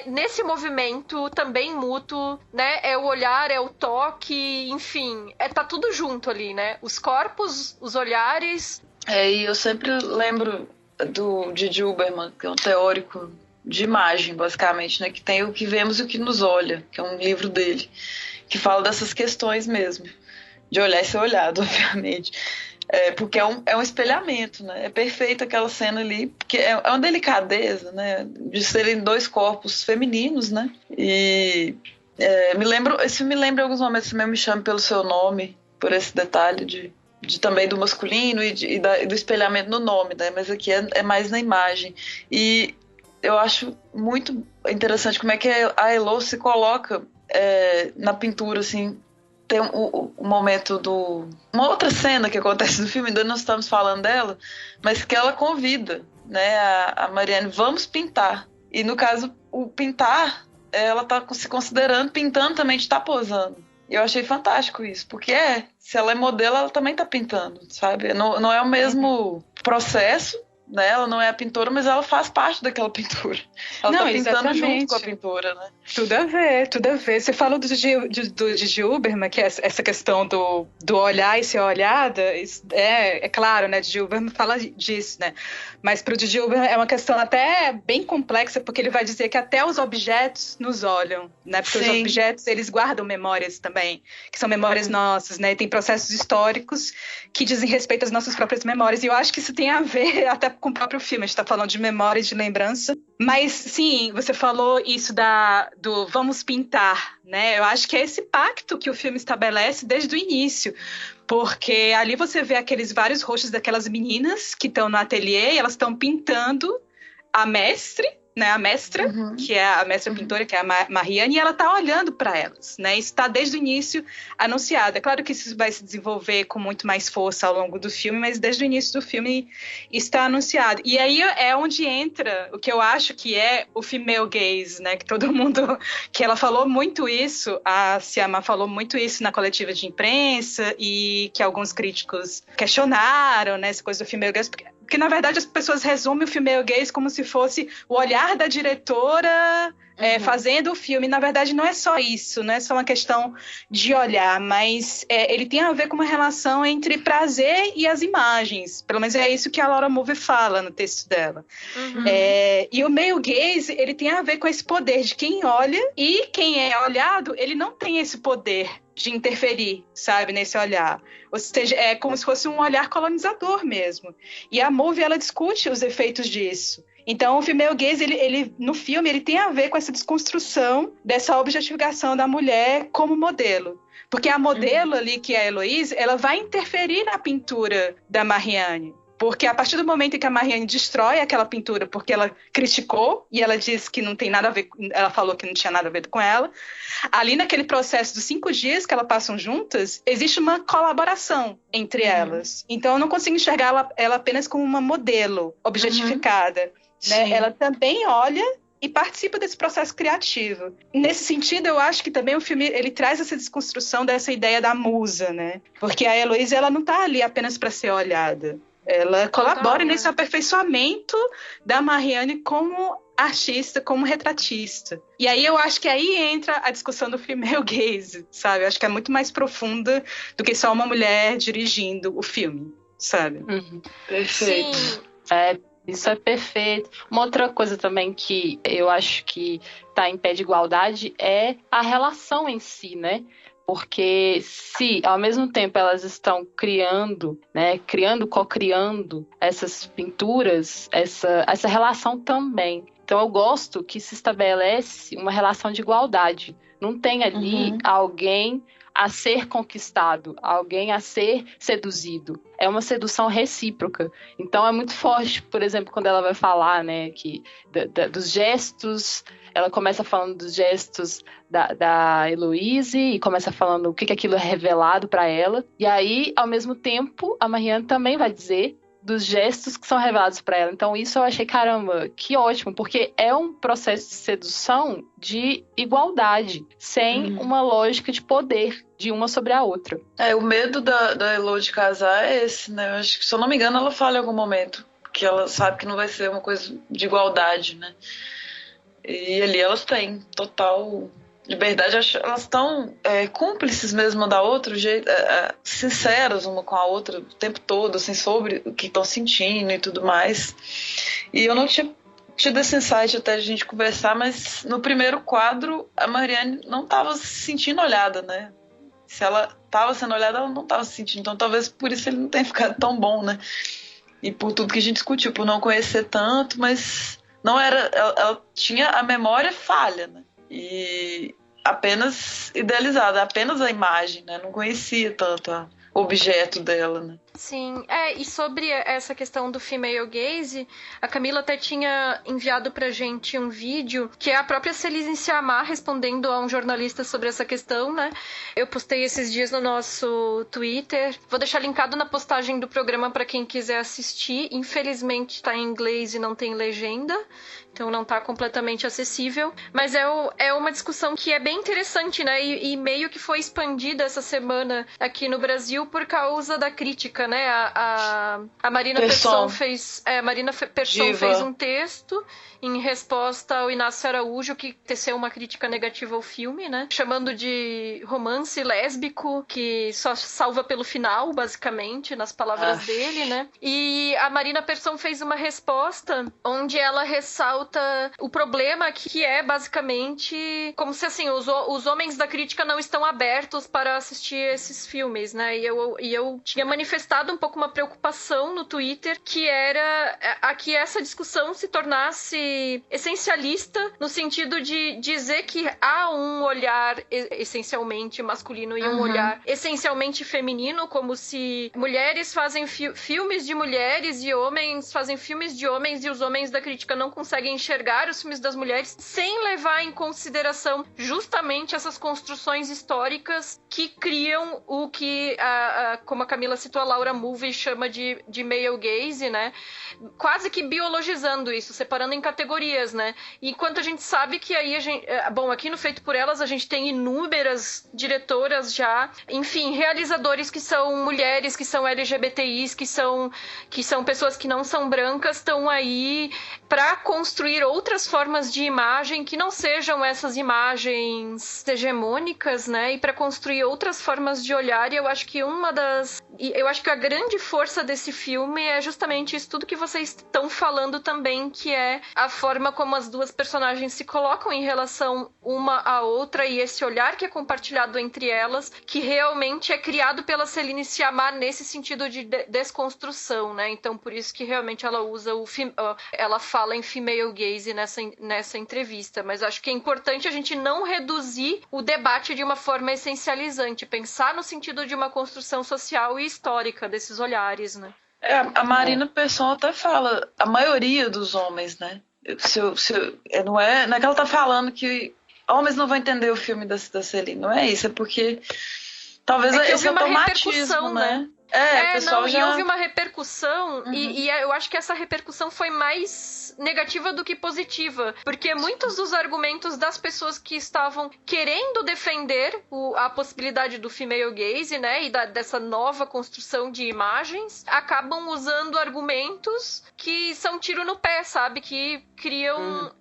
nesse movimento também mútuo, né? É o olhar, é o toque, enfim, tá tudo junto ali, né? Os corpos, os olhares. E eu sempre lembro do Didi Huberman, que é um teórico de imagem, basicamente, né? Que tem O que Vemos e o que Nos Olha, que é um livro dele, que fala dessas questões mesmo. De olhar e ser olhado, obviamente. Porque é um espelhamento, né? É perfeita aquela cena ali, porque é uma delicadeza, né? De serem dois corpos femininos, né? E esse me lembra em alguns momentos também, Me Chame Pelo Seu Nome, por esse detalhe de também do masculino e do espelhamento no nome, né? Mas aqui é mais na imagem. E eu acho muito interessante como é que a Elo se coloca na pintura, assim. Tem o momento uma outra cena que acontece no filme, ainda não estamos falando dela, mas que ela convida, né, a Marianne, vamos pintar. E no caso, o pintar, ela está se considerando, pintando também de estar posando. E eu achei fantástico isso, porque se ela é modelo, ela também está pintando, sabe? Não é o mesmo processo, né? Ela não é a pintora, mas ela faz parte daquela pintura. Ela está pintando junto com a pintura, né? Tudo a ver, tudo a ver. Você falou do Didi Huberman, que é essa questão do olhar e ser olhada, é claro, né? Didi Huberman fala disso, né? Mas para o Didi Huberman é uma questão até bem complexa, porque ele vai dizer que até os objetos nos olham, né? Porque os objetos, eles guardam memórias também, que são memórias nossas, né? E tem processos históricos que dizem respeito às nossas próprias memórias. E eu acho que isso tem a ver até com o próprio filme. A gente está falando de memória e de lembrança. Mas, sim, você falou isso do vamos pintar, né? Eu acho que é esse pacto que o filme estabelece desde o início. Porque ali você vê aqueles vários rostos daquelas meninas que estão no ateliê e elas estão pintando a mestre, né, a mestra, que é a mestra pintora, que é a Marianne, e ela está olhando para elas, né? Isso está desde o início anunciado. É claro que isso vai se desenvolver com muito mais força ao longo do filme, mas desde o início do filme está anunciado. E aí é onde entra o que eu acho que é o female gaze, né? Que todo mundo, que ela falou muito isso, a Siama falou muito isso na coletiva de imprensa e que alguns críticos questionaram, né? Essa coisa do female gaze, porque, na verdade, as pessoas resumem o female gaze como se fosse o olhar da diretora fazendo o filme. Na verdade, não é só isso, não é só uma questão de olhar, mas ele tem a ver com uma relação entre prazer e as imagens. Pelo menos é isso que a Laura Mulvey fala no texto dela. E o male gaze, ele tem a ver com esse poder de quem olha, e quem é olhado, ele não tem esse poder de interferir, sabe, nesse olhar. Ou seja, é como se fosse um olhar colonizador mesmo. E a Mulvey, ela discute os efeitos disso. Então, o female gaze, ele, no filme, ele tem a ver com essa desconstrução dessa objetificação da mulher como modelo. Porque a modelo ali, que é a Heloise, ela vai interferir na pintura da Marianne. Porque a partir do momento em que a Marianne destrói aquela pintura porque ela criticou e ela disse que não tem nada a ver, ela falou que não tinha nada a ver com ela, ali naquele processo dos 5 dias que elas passam juntas, existe uma colaboração entre elas. Então eu não consigo enxergar ela apenas como uma modelo objetificada. Né? Ela também olha e participa desse processo criativo. Nesse sentido, eu acho que também o filme ele traz essa desconstrução dessa ideia da musa, né? Porque a Heloise, ela não está ali apenas para ser olhada. Ela colabora nesse aperfeiçoamento da Marianne como artista, como retratista. E aí eu acho que aí entra a discussão do female gaze, sabe? Eu acho que é muito mais profunda do que só uma mulher dirigindo o filme, sabe? Perfeito. Sim. Isso é perfeito. Uma outra coisa também que eu acho que está em pé de igualdade é a relação em si, né? Porque se, ao mesmo tempo, elas estão criando, né, co-criando essas pinturas, essa relação também. Então, eu gosto que se estabelece uma relação de igualdade. Não tem ali alguém a ser conquistado, alguém a ser seduzido. É uma sedução recíproca. Então, é muito forte, por exemplo, quando ela vai falar, né, que dos gestos. Ela começa falando dos gestos da Heloise e começa falando o que aquilo é revelado para ela. E aí, ao mesmo tempo, a Marianne também vai dizer dos gestos que são revelados para ela. Então, isso eu achei, caramba, que ótimo, porque é um processo de sedução de igualdade, sem uma lógica de poder de uma sobre a outra. O medo da Elo de casar é esse, né? Eu acho que, se eu não me engano, ela fala em algum momento que ela sabe que não vai ser uma coisa de igualdade, né? E ali elas têm total liberdade, elas estão cúmplices mesmo da outra, sinceras uma com a outra o tempo todo, assim, sobre o que estão sentindo e tudo mais. E eu não tinha tido esse insight até a gente conversar, mas no primeiro quadro a Marianne não estava se sentindo olhada, né? Se ela estava sendo olhada, ela não estava se sentindo. Então talvez por isso ele não tenha ficado tão bom, né? E por tudo que a gente discutiu, por não conhecer tanto, mas não era, ela tinha a memória falha, né? E apenas idealizada, apenas a imagem, né? Não conhecia tanto o objeto dela, né? Sim, e sobre essa questão do female gaze, a Camila até tinha enviado pra gente um vídeo que é a própria Celise Siamar respondendo a um jornalista sobre essa questão, né? Eu postei esses dias no nosso Twitter. Vou deixar linkado na postagem do programa pra quem quiser assistir. Infelizmente tá em inglês e não tem legenda, então não tá completamente acessível. Mas é uma discussão que é bem interessante, né? E meio que foi expandida essa semana aqui no Brasil por causa da crítica, né? A Marina Persson fez um texto em resposta ao Inácio Araújo, que teceu uma crítica negativa ao filme, né? Chamando de romance lésbico, que só salva pelo final, basicamente, nas palavras dele, né? E a Marina Persson fez uma resposta onde ela ressalta o problema que é, basicamente, como se, assim, os homens da crítica não estão abertos para assistir esses filmes, né? E eu tinha manifestado um pouco uma preocupação no Twitter, que era que essa discussão se tornasse essencialista, no sentido de dizer que há um olhar essencialmente masculino e um olhar essencialmente feminino, como se mulheres fazem filmes de mulheres e homens fazem filmes de homens, e os homens da crítica não conseguem enxergar os filmes das mulheres sem levar em consideração justamente essas construções históricas que criam o que, como a Camila citou, a Laura Mulvey chama de male gaze, né? Quase que biologizando isso, separando em categorias, né? Enquanto a gente sabe que aí aqui no Feito por Elas a gente tem inúmeras diretoras já, enfim, realizadores que são mulheres, que são LGBTIs, que são pessoas que não são brancas, estão aí para construir outras formas de imagem que não sejam essas imagens hegemônicas, né? E para construir outras formas de olhar. E eu acho que a grande força desse filme é justamente isso tudo que vocês estão falando também, que é a forma como as duas personagens se colocam em relação uma à outra, e esse olhar que é compartilhado entre elas, que realmente é criado pela Celine Sciamma nesse sentido de desconstrução, né? Então, por isso que realmente ela usa ela fala em female gaze nessa entrevista. Mas acho que é importante a gente não reduzir o debate de uma forma essencializante, pensar no sentido de uma construção social e histórica desses olhares, né? A Marina Persson até fala, a maioria dos homens, né? Não é que ela tá falando que homens não vão entender o filme da Celine, não é isso, é porque talvez esse automatismo, né? o pessoal e houve uma repercussão, e eu acho que essa repercussão foi mais negativa do que positiva, porque muitos dos argumentos das pessoas que estavam querendo defender a possibilidade do female gaze, né, e dessa nova construção de imagens, acabam usando argumentos que são tiro no pé, sabe, que criam,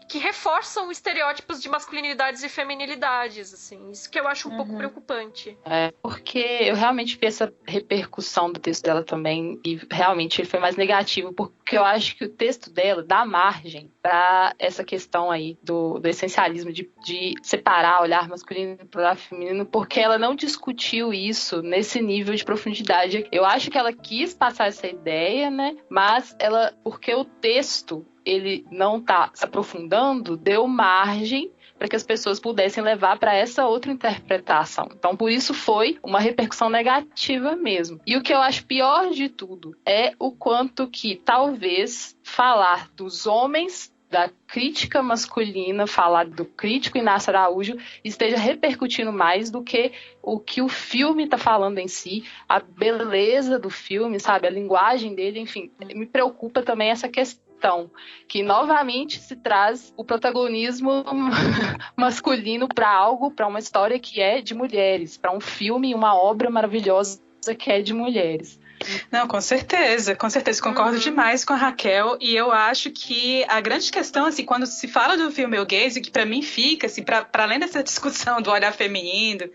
que reforçam estereótipos de masculinidades e feminilidades, assim, isso que eu acho um pouco preocupante. Porque eu realmente vi essa repercussão do texto dela também, e realmente ele foi mais negativo, porque eu acho que o texto dela dá margem para essa questão aí do essencialismo, de separar o olhar masculino e o olhar feminino, porque ela não discutiu isso nesse nível de profundidade. Eu acho que ela quis passar essa ideia, né, mas porque o texto, ele não tá se aprofundando, deu margem para que as pessoas pudessem levar para essa outra interpretação. Então, por isso foi uma repercussão negativa mesmo. E o que eu acho pior de tudo é o quanto que talvez falar dos homens, da crítica masculina, falar do crítico Inácio Araújo, esteja repercutindo mais do que o filme está falando em si, a beleza do filme, sabe, a linguagem dele, enfim, me preocupa também essa questão, que novamente se traz o protagonismo masculino para uma história que é de mulheres, para um filme, uma obra maravilhosa que é de mulheres. Não, com certeza, concordo demais com a Raquel, e eu acho que a grande questão, assim, quando se fala do female gaze, que pra mim fica, assim, para além dessa discussão do olhar feminino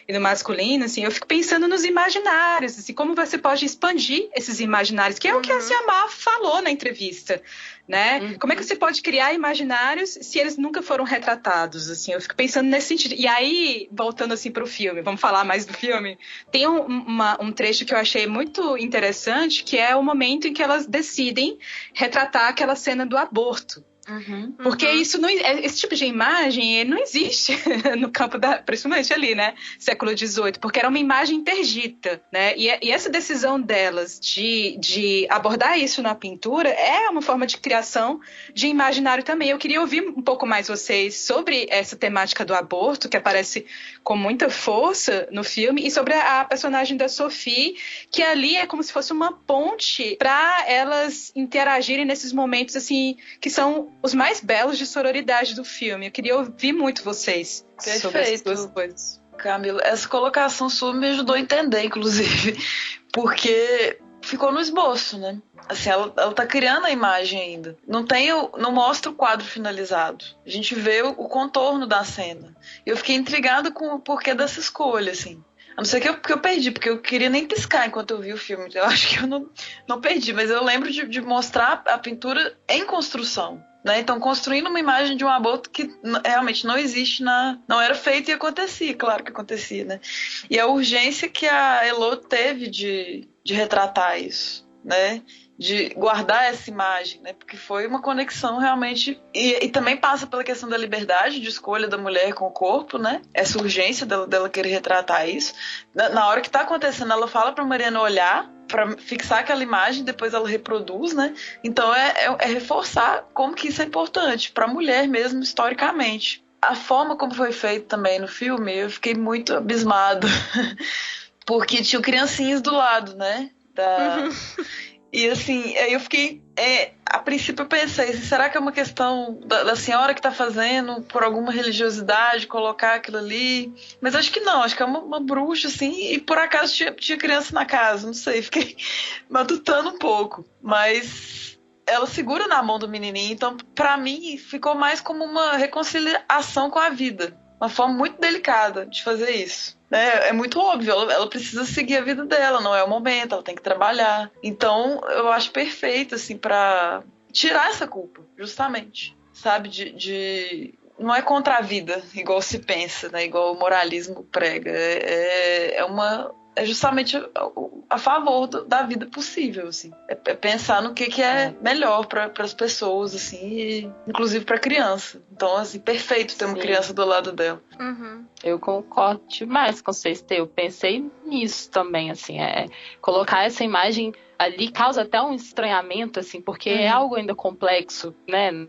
e do masculino, assim, eu fico pensando nos imaginários, assim, como você pode expandir esses imaginários, que é o que a Siamá falou na entrevista, né? Como é que você pode criar imaginários se eles nunca foram retratados, assim, eu fico pensando nesse sentido. E aí, voltando, assim, pro filme, vamos falar mais do filme, tem um trecho que eu achei muito interessante, que é o momento em que elas decidem retratar aquela cena do aborto. Porque isso não, esse tipo de imagem não existe no campo principalmente ali, né, século XVIII, porque era uma imagem interdita, né, e essa decisão delas de abordar isso na pintura é uma forma de criação de imaginário também. Eu queria ouvir um pouco mais vocês sobre essa temática do aborto, que aparece com muita força no filme, e sobre a personagem da Sophie, que ali é como se fosse uma ponte para elas interagirem nesses momentos, assim, que são os mais belos de sororidade do filme. Eu queria ouvir muito vocês sobre essas duas coisas. Camila, essa colocação sua me ajudou a entender, inclusive, porque ficou no esboço, né? Assim, ela tá criando a imagem ainda. Não mostra o quadro finalizado. A gente vê o contorno da cena. E eu fiquei intrigada com o porquê dessa escolha, assim. A não ser que eu perdi, porque eu queria nem piscar enquanto eu vi o filme. Eu acho que eu não perdi, mas eu lembro de mostrar a pintura em construção, né? Então, construindo uma imagem de um aborto que realmente não existe, não era feito e acontecia, claro que acontecia, né? E a urgência que a Elo teve de retratar isso, né? De guardar essa imagem, né? Porque foi uma conexão realmente, e também passa pela questão da liberdade de escolha da mulher com o corpo, né? Essa urgência dela querer retratar isso. Na hora que tá acontecendo, ela fala pra Mariana olhar, para fixar aquela imagem, depois ela reproduz, né? Então é reforçar como que isso é importante para a mulher mesmo, historicamente. A forma como foi feito também no filme, eu fiquei muito abismada, porque tinha criancinhas do lado, né? E assim, aí eu fiquei... a princípio eu pensei, será que é uma questão da senhora que tá fazendo por alguma religiosidade, colocar aquilo ali? Mas acho que não, acho que é uma bruxa, assim, e por acaso tinha criança na casa, não sei, fiquei matutando um pouco. Mas ela segura na mão do menininho, então pra mim ficou mais como uma reconciliação com a vida. Uma forma muito delicada de fazer isso. É muito óbvio, ela precisa seguir a vida dela, não é o momento, ela tem que trabalhar. Então, eu acho perfeito, assim, pra tirar essa culpa, justamente, sabe? Não é contra a vida, igual se pensa, né? Igual o moralismo prega. É justamente a favor da vida possível, assim. É pensar no que é melhor para as pessoas, assim, e inclusive para a criança. Então, assim, perfeito ter uma criança do lado dela. Eu concordo demais com vocês. Eu pensei nisso também, assim, colocar essa imagem ali causa até um estranhamento, assim, porque é algo ainda complexo, né?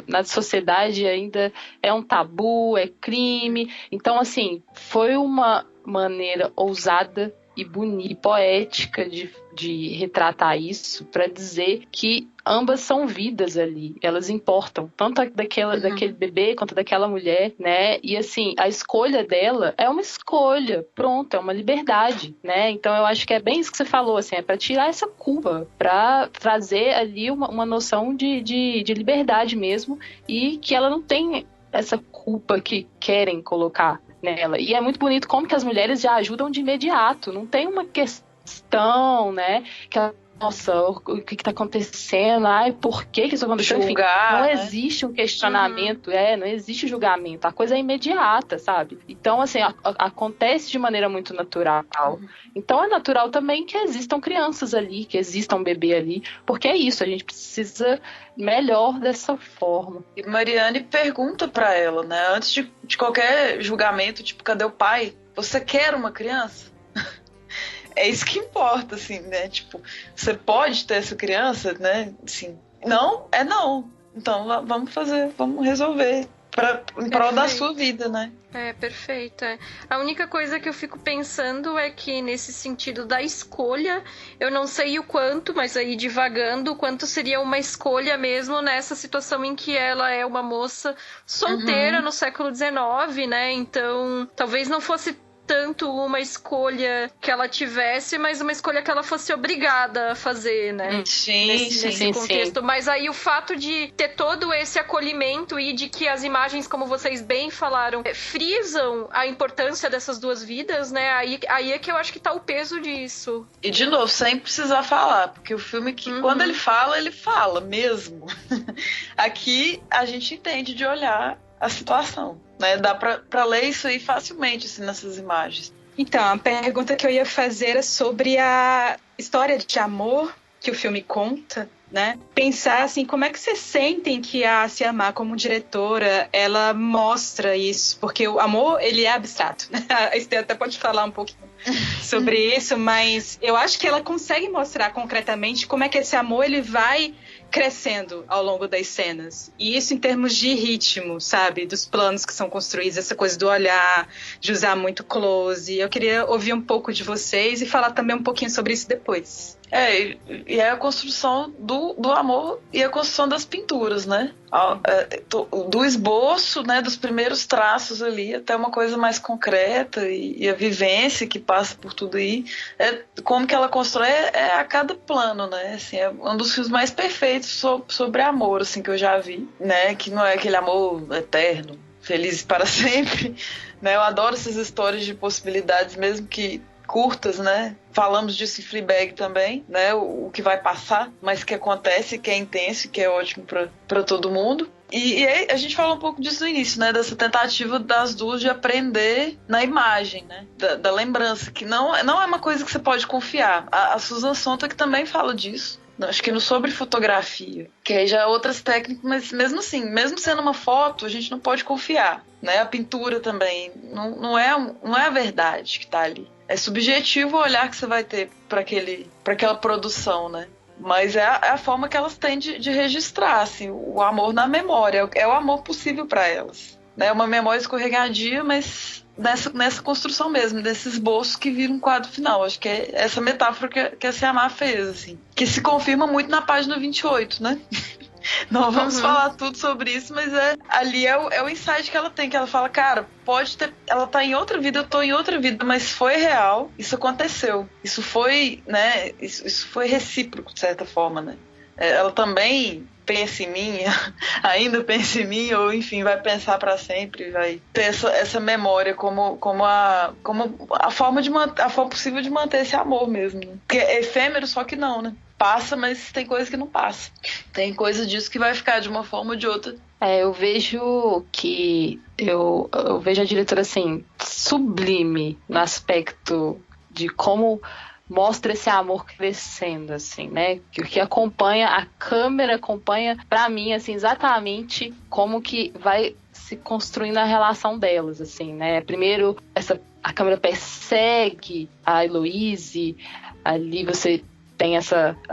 Na sociedade ainda é um tabu, é crime. Então, assim, foi uma maneira ousada e bonita e poética de retratar isso, para dizer que ambas são vidas ali, elas importam, tanto daquele bebê quanto daquela mulher, né? E assim, a escolha dela é uma escolha, pronto, é uma liberdade, né? Então eu acho que é bem isso que você falou, assim, é para tirar essa culpa, para trazer ali uma noção de liberdade mesmo, e que ela não tem essa culpa que querem colocar nela. E é muito bonito como que as mulheres já ajudam de imediato, não tem uma questão, né, que nossa, o que está acontecendo? Ai, por que isso aconteceu? Julgar, não né? existe um questionamento, não existe julgamento. A coisa é imediata, sabe? Então, assim, acontece de maneira muito natural. Então, é natural também que existam crianças ali, que existam um bebê ali, porque é isso, a gente precisa melhor dessa forma. E Mariane pergunta pra ela, né? Antes de qualquer julgamento, tipo, cadê o pai? Você quer uma criança? É isso que importa, assim, né? Tipo, você pode ter essa criança, né? Assim, não, é não. Então, vamos resolver em prol da sua vida, né? Perfeito. A única coisa que eu fico pensando é que nesse sentido da escolha, eu não sei o quanto, mas aí divagando, o quanto seria uma escolha mesmo nessa situação em que ela é uma moça solteira no século XIX, né? Então, talvez não fosse tanto uma escolha que ela tivesse, mas uma escolha que ela fosse obrigada a fazer, né? Nesse contexto. Sim. Mas aí o fato de ter todo esse acolhimento e de que as imagens, como vocês bem falaram, frisam a importância dessas duas vidas, né? Aí é que eu acho que tá o peso disso. E de novo, sem precisar falar, porque o filme que quando ele fala mesmo. Aqui a gente entende de olhar a situação, né? Dá pra ler isso aí facilmente, assim, nessas imagens. Então, a pergunta que eu ia fazer é sobre a história de amor que o filme conta, né? Pensar, assim, como é que vocês sentem que a Se Amar, como diretora, ela mostra isso? Porque o amor, ele é abstrato, né? A Esther até pode falar um pouquinho sobre isso, mas eu acho que ela consegue mostrar concretamente como é que esse amor, ele vai crescendo ao longo das cenas. E isso em termos de ritmo, sabe? Dos planos que são construídos, essa coisa do olhar, de usar muito close. Eu queria ouvir um pouco de vocês e falar também um pouquinho sobre isso depois. E é a construção do amor e a construção das pinturas, né? Do esboço, né, dos primeiros traços ali até uma coisa mais concreta e a vivência que passa por tudo aí. Como que ela constrói a cada plano, né? Assim, é um dos filmes mais perfeitos sobre amor, assim, que eu já vi, né? Que não é aquele amor eterno, feliz para sempre, né? Eu adoro essas histórias de possibilidades, mesmo que curtas, né? Falamos disso em Fleabag também, né? O que vai passar, mas que acontece, que é intenso, que é ótimo para todo mundo. E aí a gente falou um pouco disso no início, né? Dessa tentativa das duas de aprender na imagem, né? Da lembrança, que não é uma coisa que você pode confiar. A Susan Sontag também fala disso. Acho que no sobre fotografia, que aí já é outras técnicas, mas mesmo assim, mesmo sendo uma foto, a gente não pode confiar, né? A pintura também não é a verdade que está ali. É subjetivo o olhar que você vai ter para aquela produção, né? Mas é a forma que elas têm de registrar, assim, o amor na memória. É o amor possível para elas. É uma memória escorregadia, mas nessa construção mesmo, desse esboço que vira um quadro final. Acho que é essa metáfora que a Se Amar fez, assim. Que se confirma muito na página 28, né? Não vamos falar tudo sobre isso, mas ali é o insight que ela tem, que ela fala, cara, pode ter, ela tá em outra vida, eu tô em outra vida, mas foi real, isso aconteceu, isso foi, né, isso foi recíproco, de certa forma, né, ela também pensa em mim, ainda pensa em mim, ou enfim, vai pensar para sempre, vai ter essa memória como a forma possível de manter esse amor mesmo, né? Porque é efêmero, só que não, né? Passa, mas tem coisa que não passa. Tem coisa disso que vai ficar de uma forma ou de outra. Eu vejo que eu vejo a diretora assim, sublime no aspecto de como mostra esse amor crescendo, assim, né? Que acompanha, a câmera acompanha, pra mim, assim, exatamente como que vai se construindo a relação delas, assim, né? Primeiro, a câmera persegue a Heloise, ali você tem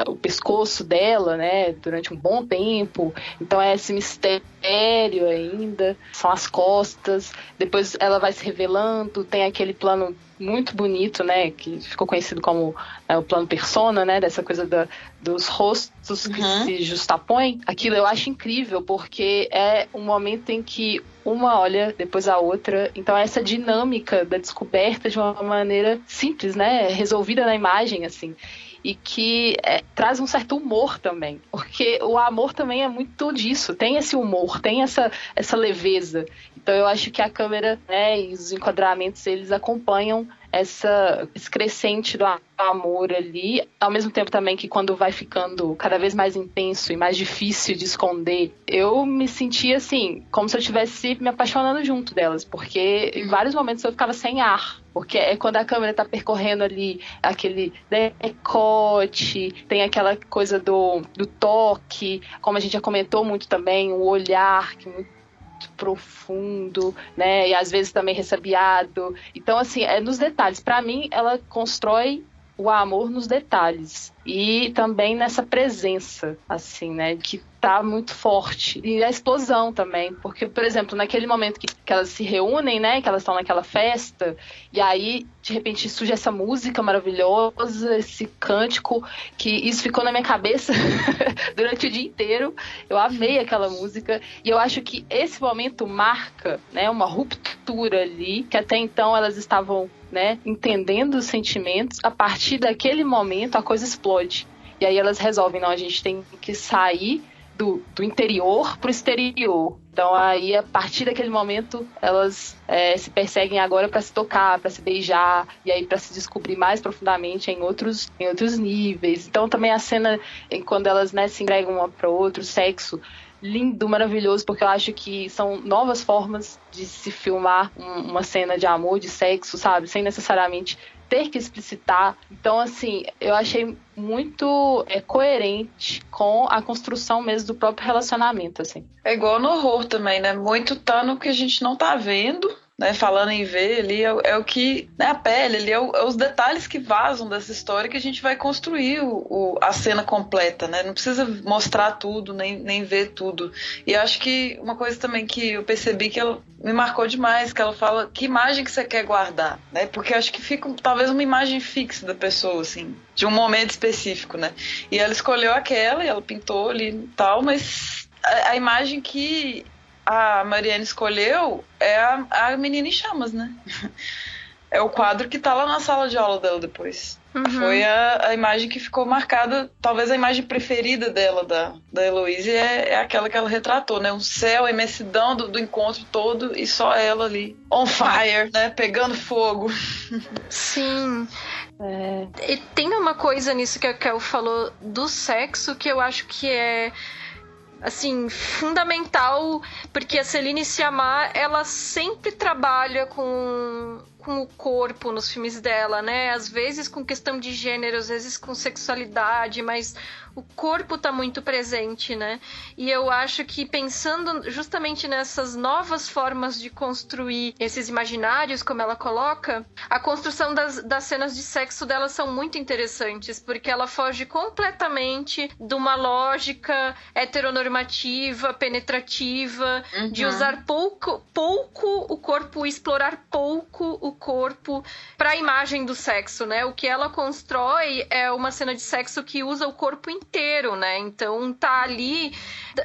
o pescoço dela, né, durante um bom tempo. Então é esse mistério ainda, são as costas. Depois ela vai se revelando, tem aquele plano muito bonito, né, que ficou conhecido como o plano persona, né, dessa coisa dos rostos que se justapõem. Aquilo eu acho incrível, porque é um momento em que uma olha depois a outra. Então essa dinâmica da descoberta de uma maneira simples, né, resolvida na imagem, assim. E que traz um certo humor também, porque o amor também é muito disso, tem esse humor, tem essa leveza. Então eu acho que a câmera, né, e os enquadramentos, eles acompanham esse crescente do amor ali, ao mesmo tempo também que quando vai ficando cada vez mais intenso e mais difícil de esconder, eu me sentia assim, como se eu estivesse me apaixonando junto delas, porque em vários momentos eu ficava sem ar, porque é quando a câmera tá percorrendo ali aquele decote, tem aquela coisa do toque, como a gente já comentou muito também, o olhar que muito profundo, né, e às vezes também ressabiado. Então, assim, é nos detalhes. Para mim, ela constrói o amor nos detalhes e também nessa presença, assim, né, que tá muito forte. E a explosão também, porque, por exemplo, naquele momento que elas se reúnem, né, que elas estão naquela festa, e aí, de repente, surge essa música maravilhosa, esse cântico, que isso ficou na minha cabeça durante o dia inteiro. Eu amei aquela música, e eu acho que esse momento marca, né, uma ruptura ali, que até então elas estavam, né, entendendo os sentimentos. A partir daquele momento, a coisa explode. E aí elas resolvem, não, a gente tem que sair do interior pro exterior. Então aí, a partir daquele momento, elas se perseguem agora para se tocar, para se beijar, e aí para se descobrir mais profundamente em outros níveis. Então também a cena em quando elas, né, se entregam uma para outro, sexo, lindo, maravilhoso, porque eu acho que são novas formas de se filmar uma cena de amor, de sexo, sabe? Sem necessariamente ter que explicitar. Então, assim, eu achei muito coerente com a construção mesmo do próprio relacionamento, assim. É igual no horror também, né? Muito tá no que a gente não tá vendo, né? Falando em ver ali, é o que, né? A pele ali, é os detalhes que vazam dessa história que a gente vai construir a cena completa, né? Não precisa mostrar tudo, nem ver tudo. E acho que uma coisa também que eu percebi que ela me marcou demais, que ela fala que imagem que você quer guardar, né? Porque acho que fica talvez uma imagem fixa da pessoa, assim, de um momento específico, né? E ela escolheu aquela e ela pintou ali e tal, mas a imagem que a Mariana escolheu é a menina em chamas, né? É o quadro que tá lá na sala de aula dela depois. Foi a imagem que ficou marcada, talvez a imagem preferida dela, da Heloise, é aquela que ela retratou, né? Um céu, a imensidão do encontro todo e só ela ali, on fire, né? Pegando fogo. Sim. E tem uma coisa nisso que a Kel falou do sexo que eu acho que é, assim, fundamental, porque a Céline Sciamma, ela sempre trabalha com o corpo nos filmes dela, né? Às vezes com questão de gênero, às vezes com sexualidade, mas o corpo tá muito presente, né? E eu acho que pensando justamente nessas novas formas de construir esses imaginários, como ela coloca, a construção das cenas de sexo dela são muito interessantes, porque ela foge completamente de uma lógica heteronormativa, penetrativa, de usar pouco o corpo, explorar pouco o corpo para a imagem do sexo, né? O que ela constrói é uma cena de sexo que usa o corpo inteiro, né? Então tá ali,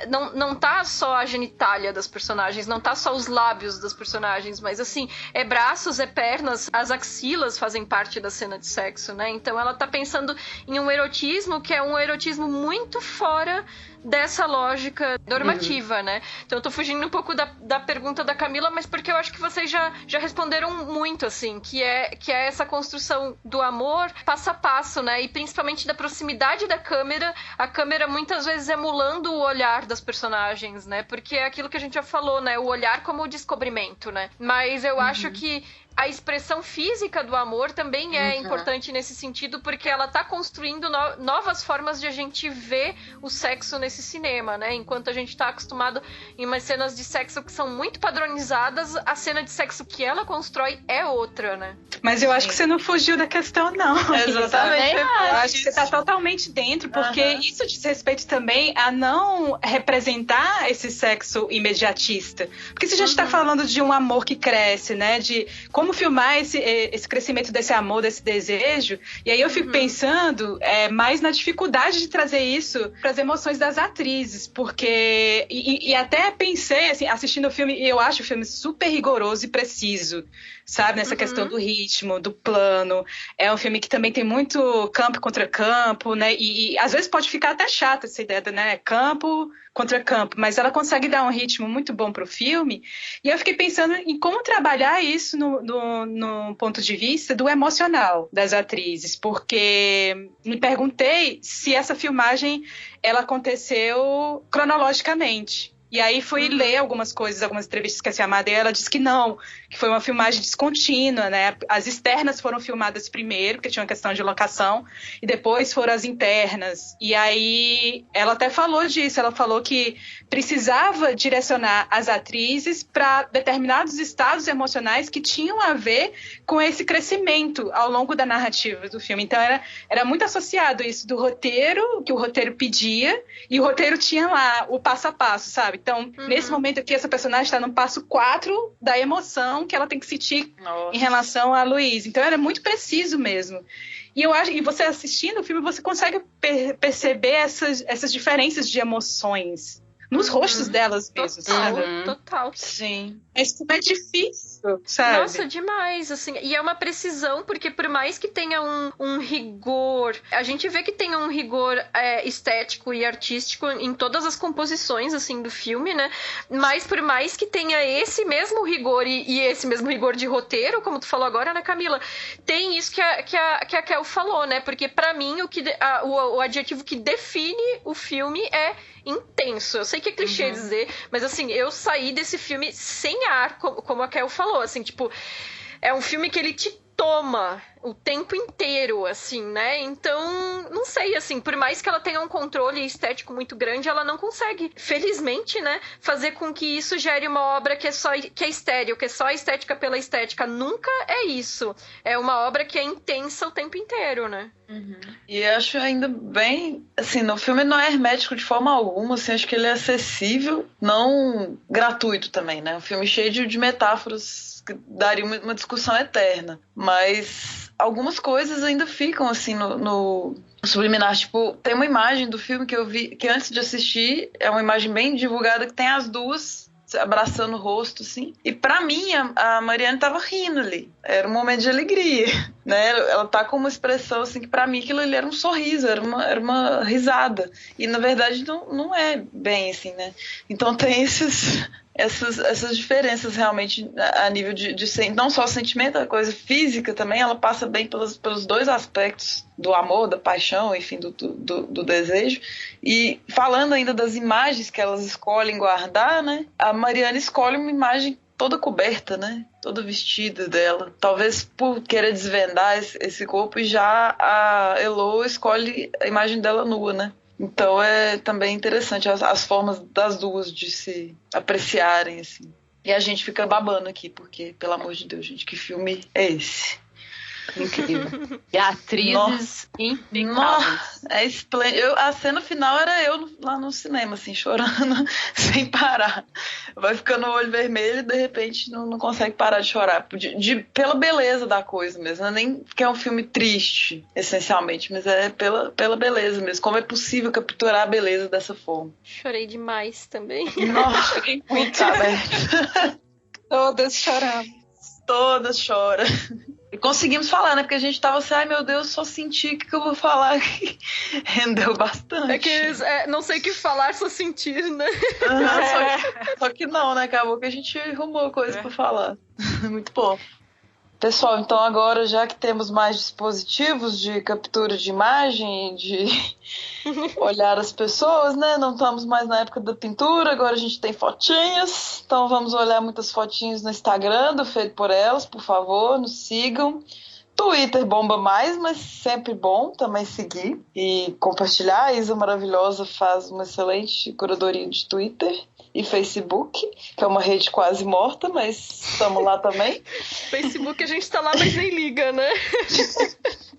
não tá só a genitália das personagens, não tá só os lábios das personagens, mas assim, é braços, é pernas, as axilas fazem parte da cena de sexo, né? Então ela tá pensando em um erotismo que é um erotismo muito fora dessa lógica normativa, né? Então eu tô fugindo um pouco da pergunta da Camila, mas porque eu acho que vocês já responderam muito, assim, que é essa construção do amor passo a passo, né? E principalmente da proximidade da câmera, a câmera muitas vezes emulando o olhar das personagens, né? Porque é aquilo que a gente já falou, né? O olhar como o descobrimento, né? Mas eu acho que a expressão física do amor também é importante nesse sentido, porque ela tá construindo novas formas de a gente ver o sexo nesse cinema, né? Enquanto a gente tá acostumado em umas cenas de sexo que são muito padronizadas, a cena de sexo que ela constrói é outra, né? Mas eu acho que você não fugiu da questão, não. Exatamente. Eu acho que você está totalmente dentro, porque isso diz respeito também a não representar esse sexo imediatista. Porque se a gente está falando de um amor que cresce, né? De como filmar esse crescimento desse amor, desse desejo, e aí eu fico pensando mais na dificuldade de trazer isso para as emoções das atrizes, porque... E até pensei, assim, assistindo o filme, e eu acho o filme super rigoroso e preciso, sabe? Nessa questão do ritmo, do plano. É um filme que também tem muito campo contra campo, né? E às vezes pode ficar até chata essa ideia, né? Campo contra campo, mas ela consegue dar um ritmo muito bom pro filme. E eu fiquei pensando em como trabalhar isso no ponto de vista do emocional das atrizes, porque me perguntei se essa filmagem ela aconteceu cronologicamente. E aí fui ler algumas coisas, algumas entrevistas que a Cia ela disse que não, que foi uma filmagem descontínua, né? As externas foram filmadas primeiro, porque tinha uma questão de locação, e depois foram as internas. E aí ela até falou disso, ela falou que precisava direcionar as atrizes para determinados estados emocionais que tinham a ver com esse crescimento ao longo da narrativa do filme. Então era muito associado isso do roteiro, que o roteiro pedia, e o roteiro tinha lá o passo a passo, sabe? Então, nesse momento aqui, essa personagem está no passo 4 da emoção que ela tem que sentir em relação a Luiz. Então, era muito preciso mesmo. E eu acho, e você assistindo o filme, você consegue perceber essas diferenças de emoções nos rostos delas mesmo, sabe? Total. Sim. Isso como é difícil, sabe? Nossa, demais, assim. E é uma precisão, porque por mais que tenha um rigor, a gente vê que tem um rigor estético e artístico em todas as composições, assim, do filme, né? Mas por mais que tenha esse mesmo rigor e esse mesmo rigor de roteiro, como tu falou agora, né, Camila? Tem isso que a Kel falou, né? Porque pra mim, o adjetivo que define o filme é intenso. Eu sei que é clichê dizer, mas assim, eu saí desse filme sem ar, como a Kel falou, assim, tipo, é um filme que ele te toma o tempo inteiro, assim, né? Então, não sei, assim, por mais que ela tenha um controle estético muito grande, ela não consegue, felizmente, né, fazer com que isso gere uma obra que é estéril, que é só estética pela estética. Nunca é isso. É uma obra que é intensa o tempo inteiro, né? E acho ainda bem, assim, no filme não é hermético de forma alguma, assim, acho que ele é acessível, não gratuito também, né? Um filme cheio de metáforas que daria uma discussão eterna, mas algumas coisas ainda ficam, assim, no subliminar. Tipo, tem uma imagem do filme que eu vi, que antes de assistir, é uma imagem bem divulgada, que tem as duas abraçando o rosto, assim. E pra mim, a Marianne tava rindo ali. Era um momento de alegria, né? Ela tá com uma expressão, assim, que pra mim aquilo ali era um sorriso, era uma risada. E, na verdade, não é bem assim, né? Então tem essas diferenças realmente a nível de não só sentimento, a coisa física também, ela passa bem pelos dois aspectos do amor, da paixão, enfim, do desejo. E falando ainda das imagens que elas escolhem guardar, né? A Marianne escolhe uma imagem toda coberta, né? Toda vestida dela. Talvez por querer desvendar esse corpo, e já a Elo escolhe a imagem dela nua, né? Então é também interessante as formas das duas de se apreciarem, assim. E a gente fica babando aqui, porque, pelo amor de Deus, gente, que filme é esse? Incrível. E atrizes impecáveis. É esplêndido. A cena final era eu lá no cinema, assim, chorando sem parar. Vai ficando o olho vermelho e de repente não consegue parar de chorar. Pela beleza da coisa mesmo. Não é nem que é um filme triste, essencialmente, mas é pela beleza mesmo. Como é possível capturar a beleza dessa forma. Chorei demais também. Nossa, fiquei muito aberta. Todas choramos. Todas choram. E conseguimos falar, né? Porque a gente tava assim, ai meu Deus, só senti o que eu vou falar aqui. Rendeu bastante. É que não sei o que falar, só sentir, né? Só que não, né? Acabou que a gente arrumou coisa pra falar. Muito bom. Pessoal, então agora, já que temos mais dispositivos de captura de imagem, de olhar as pessoas, né? Não estamos mais na época da pintura, agora a gente tem fotinhas. Então vamos olhar muitas fotinhas no Instagram do Feito por Elas, por favor, nos sigam. Twitter bomba mais, mas sempre bom também seguir e compartilhar. A Isa maravilhosa faz uma excelente curadoria de Twitter e Facebook, que é uma rede quase morta, mas estamos lá também. Facebook a gente tá lá, mas nem liga, né?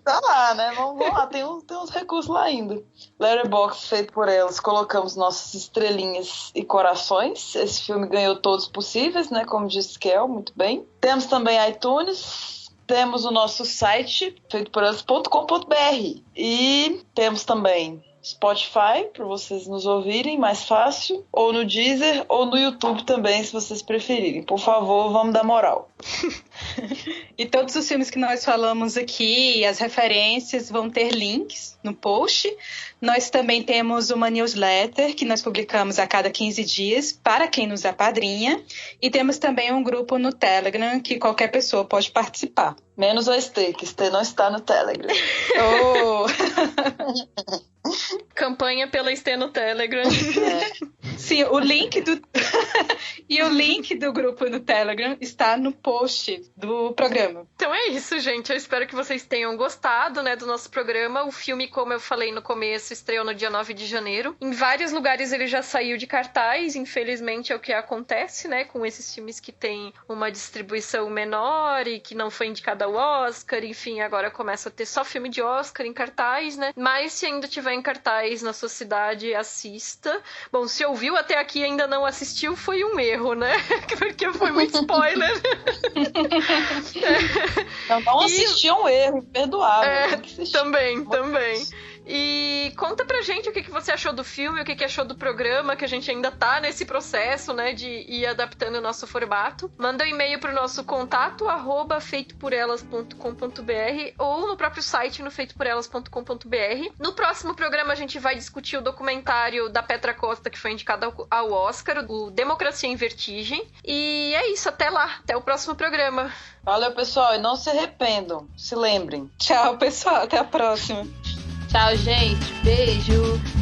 Tá lá, né? Vamos lá, tem uns recursos lá ainda. Letterboxd feito por elas, colocamos nossas estrelinhas e corações. Esse filme ganhou todos possíveis, né? Como disse Kel, muito bem. Temos também iTunes, temos o nosso site, feitoporelas.com.br, e temos também Spotify, para vocês nos ouvirem mais fácil, ou no Deezer, ou no YouTube também, se vocês preferirem. Por favor, vamos dar moral. E todos os filmes que nós falamos aqui, as referências, vão ter links no post. Nós também temos uma newsletter que nós publicamos a cada 15 dias para quem nos apadrinha. E temos também um grupo no Telegram que qualquer pessoa pode participar. Menos a Estê, que Estê não está no Telegram. Oh. Campanha pela Estê no Telegram. Sim, o link do e o link do grupo no Telegram está no post do programa. Então é isso, gente. Eu espero que vocês tenham gostado, né, do nosso programa. O filme, como eu falei no começo, estreou no dia 9 de janeiro. Em vários lugares ele já saiu de cartaz. Infelizmente é o que acontece, né, com esses filmes que tem uma distribuição menor e que não foi indicado ao Oscar. Enfim, agora começa a ter só filme de Oscar em cartaz, né? Mas se ainda tiver em cartaz na sua cidade, assista. Bom, se ouviu até aqui e ainda não assistiu, foi um erro, né? Porque foi muito spoiler. Não assistir é um erro, imperdoável. Também. E conta pra gente o que você achou do filme, o que achou do programa, que a gente ainda tá nesse processo, né, de ir adaptando o nosso formato. Manda um e-mail pro nosso contato, @feitoporelas.com.br, ou no próprio site, no feitoporelas.com.br. No próximo programa a gente vai discutir o documentário da Petra Costa, que foi indicado ao Oscar, o Democracia em Vertigem. E é isso, até lá, até o próximo programa. Valeu, pessoal, e não se arrependam, se lembrem. Tchau, pessoal, até a próxima. Tchau, gente. Beijo.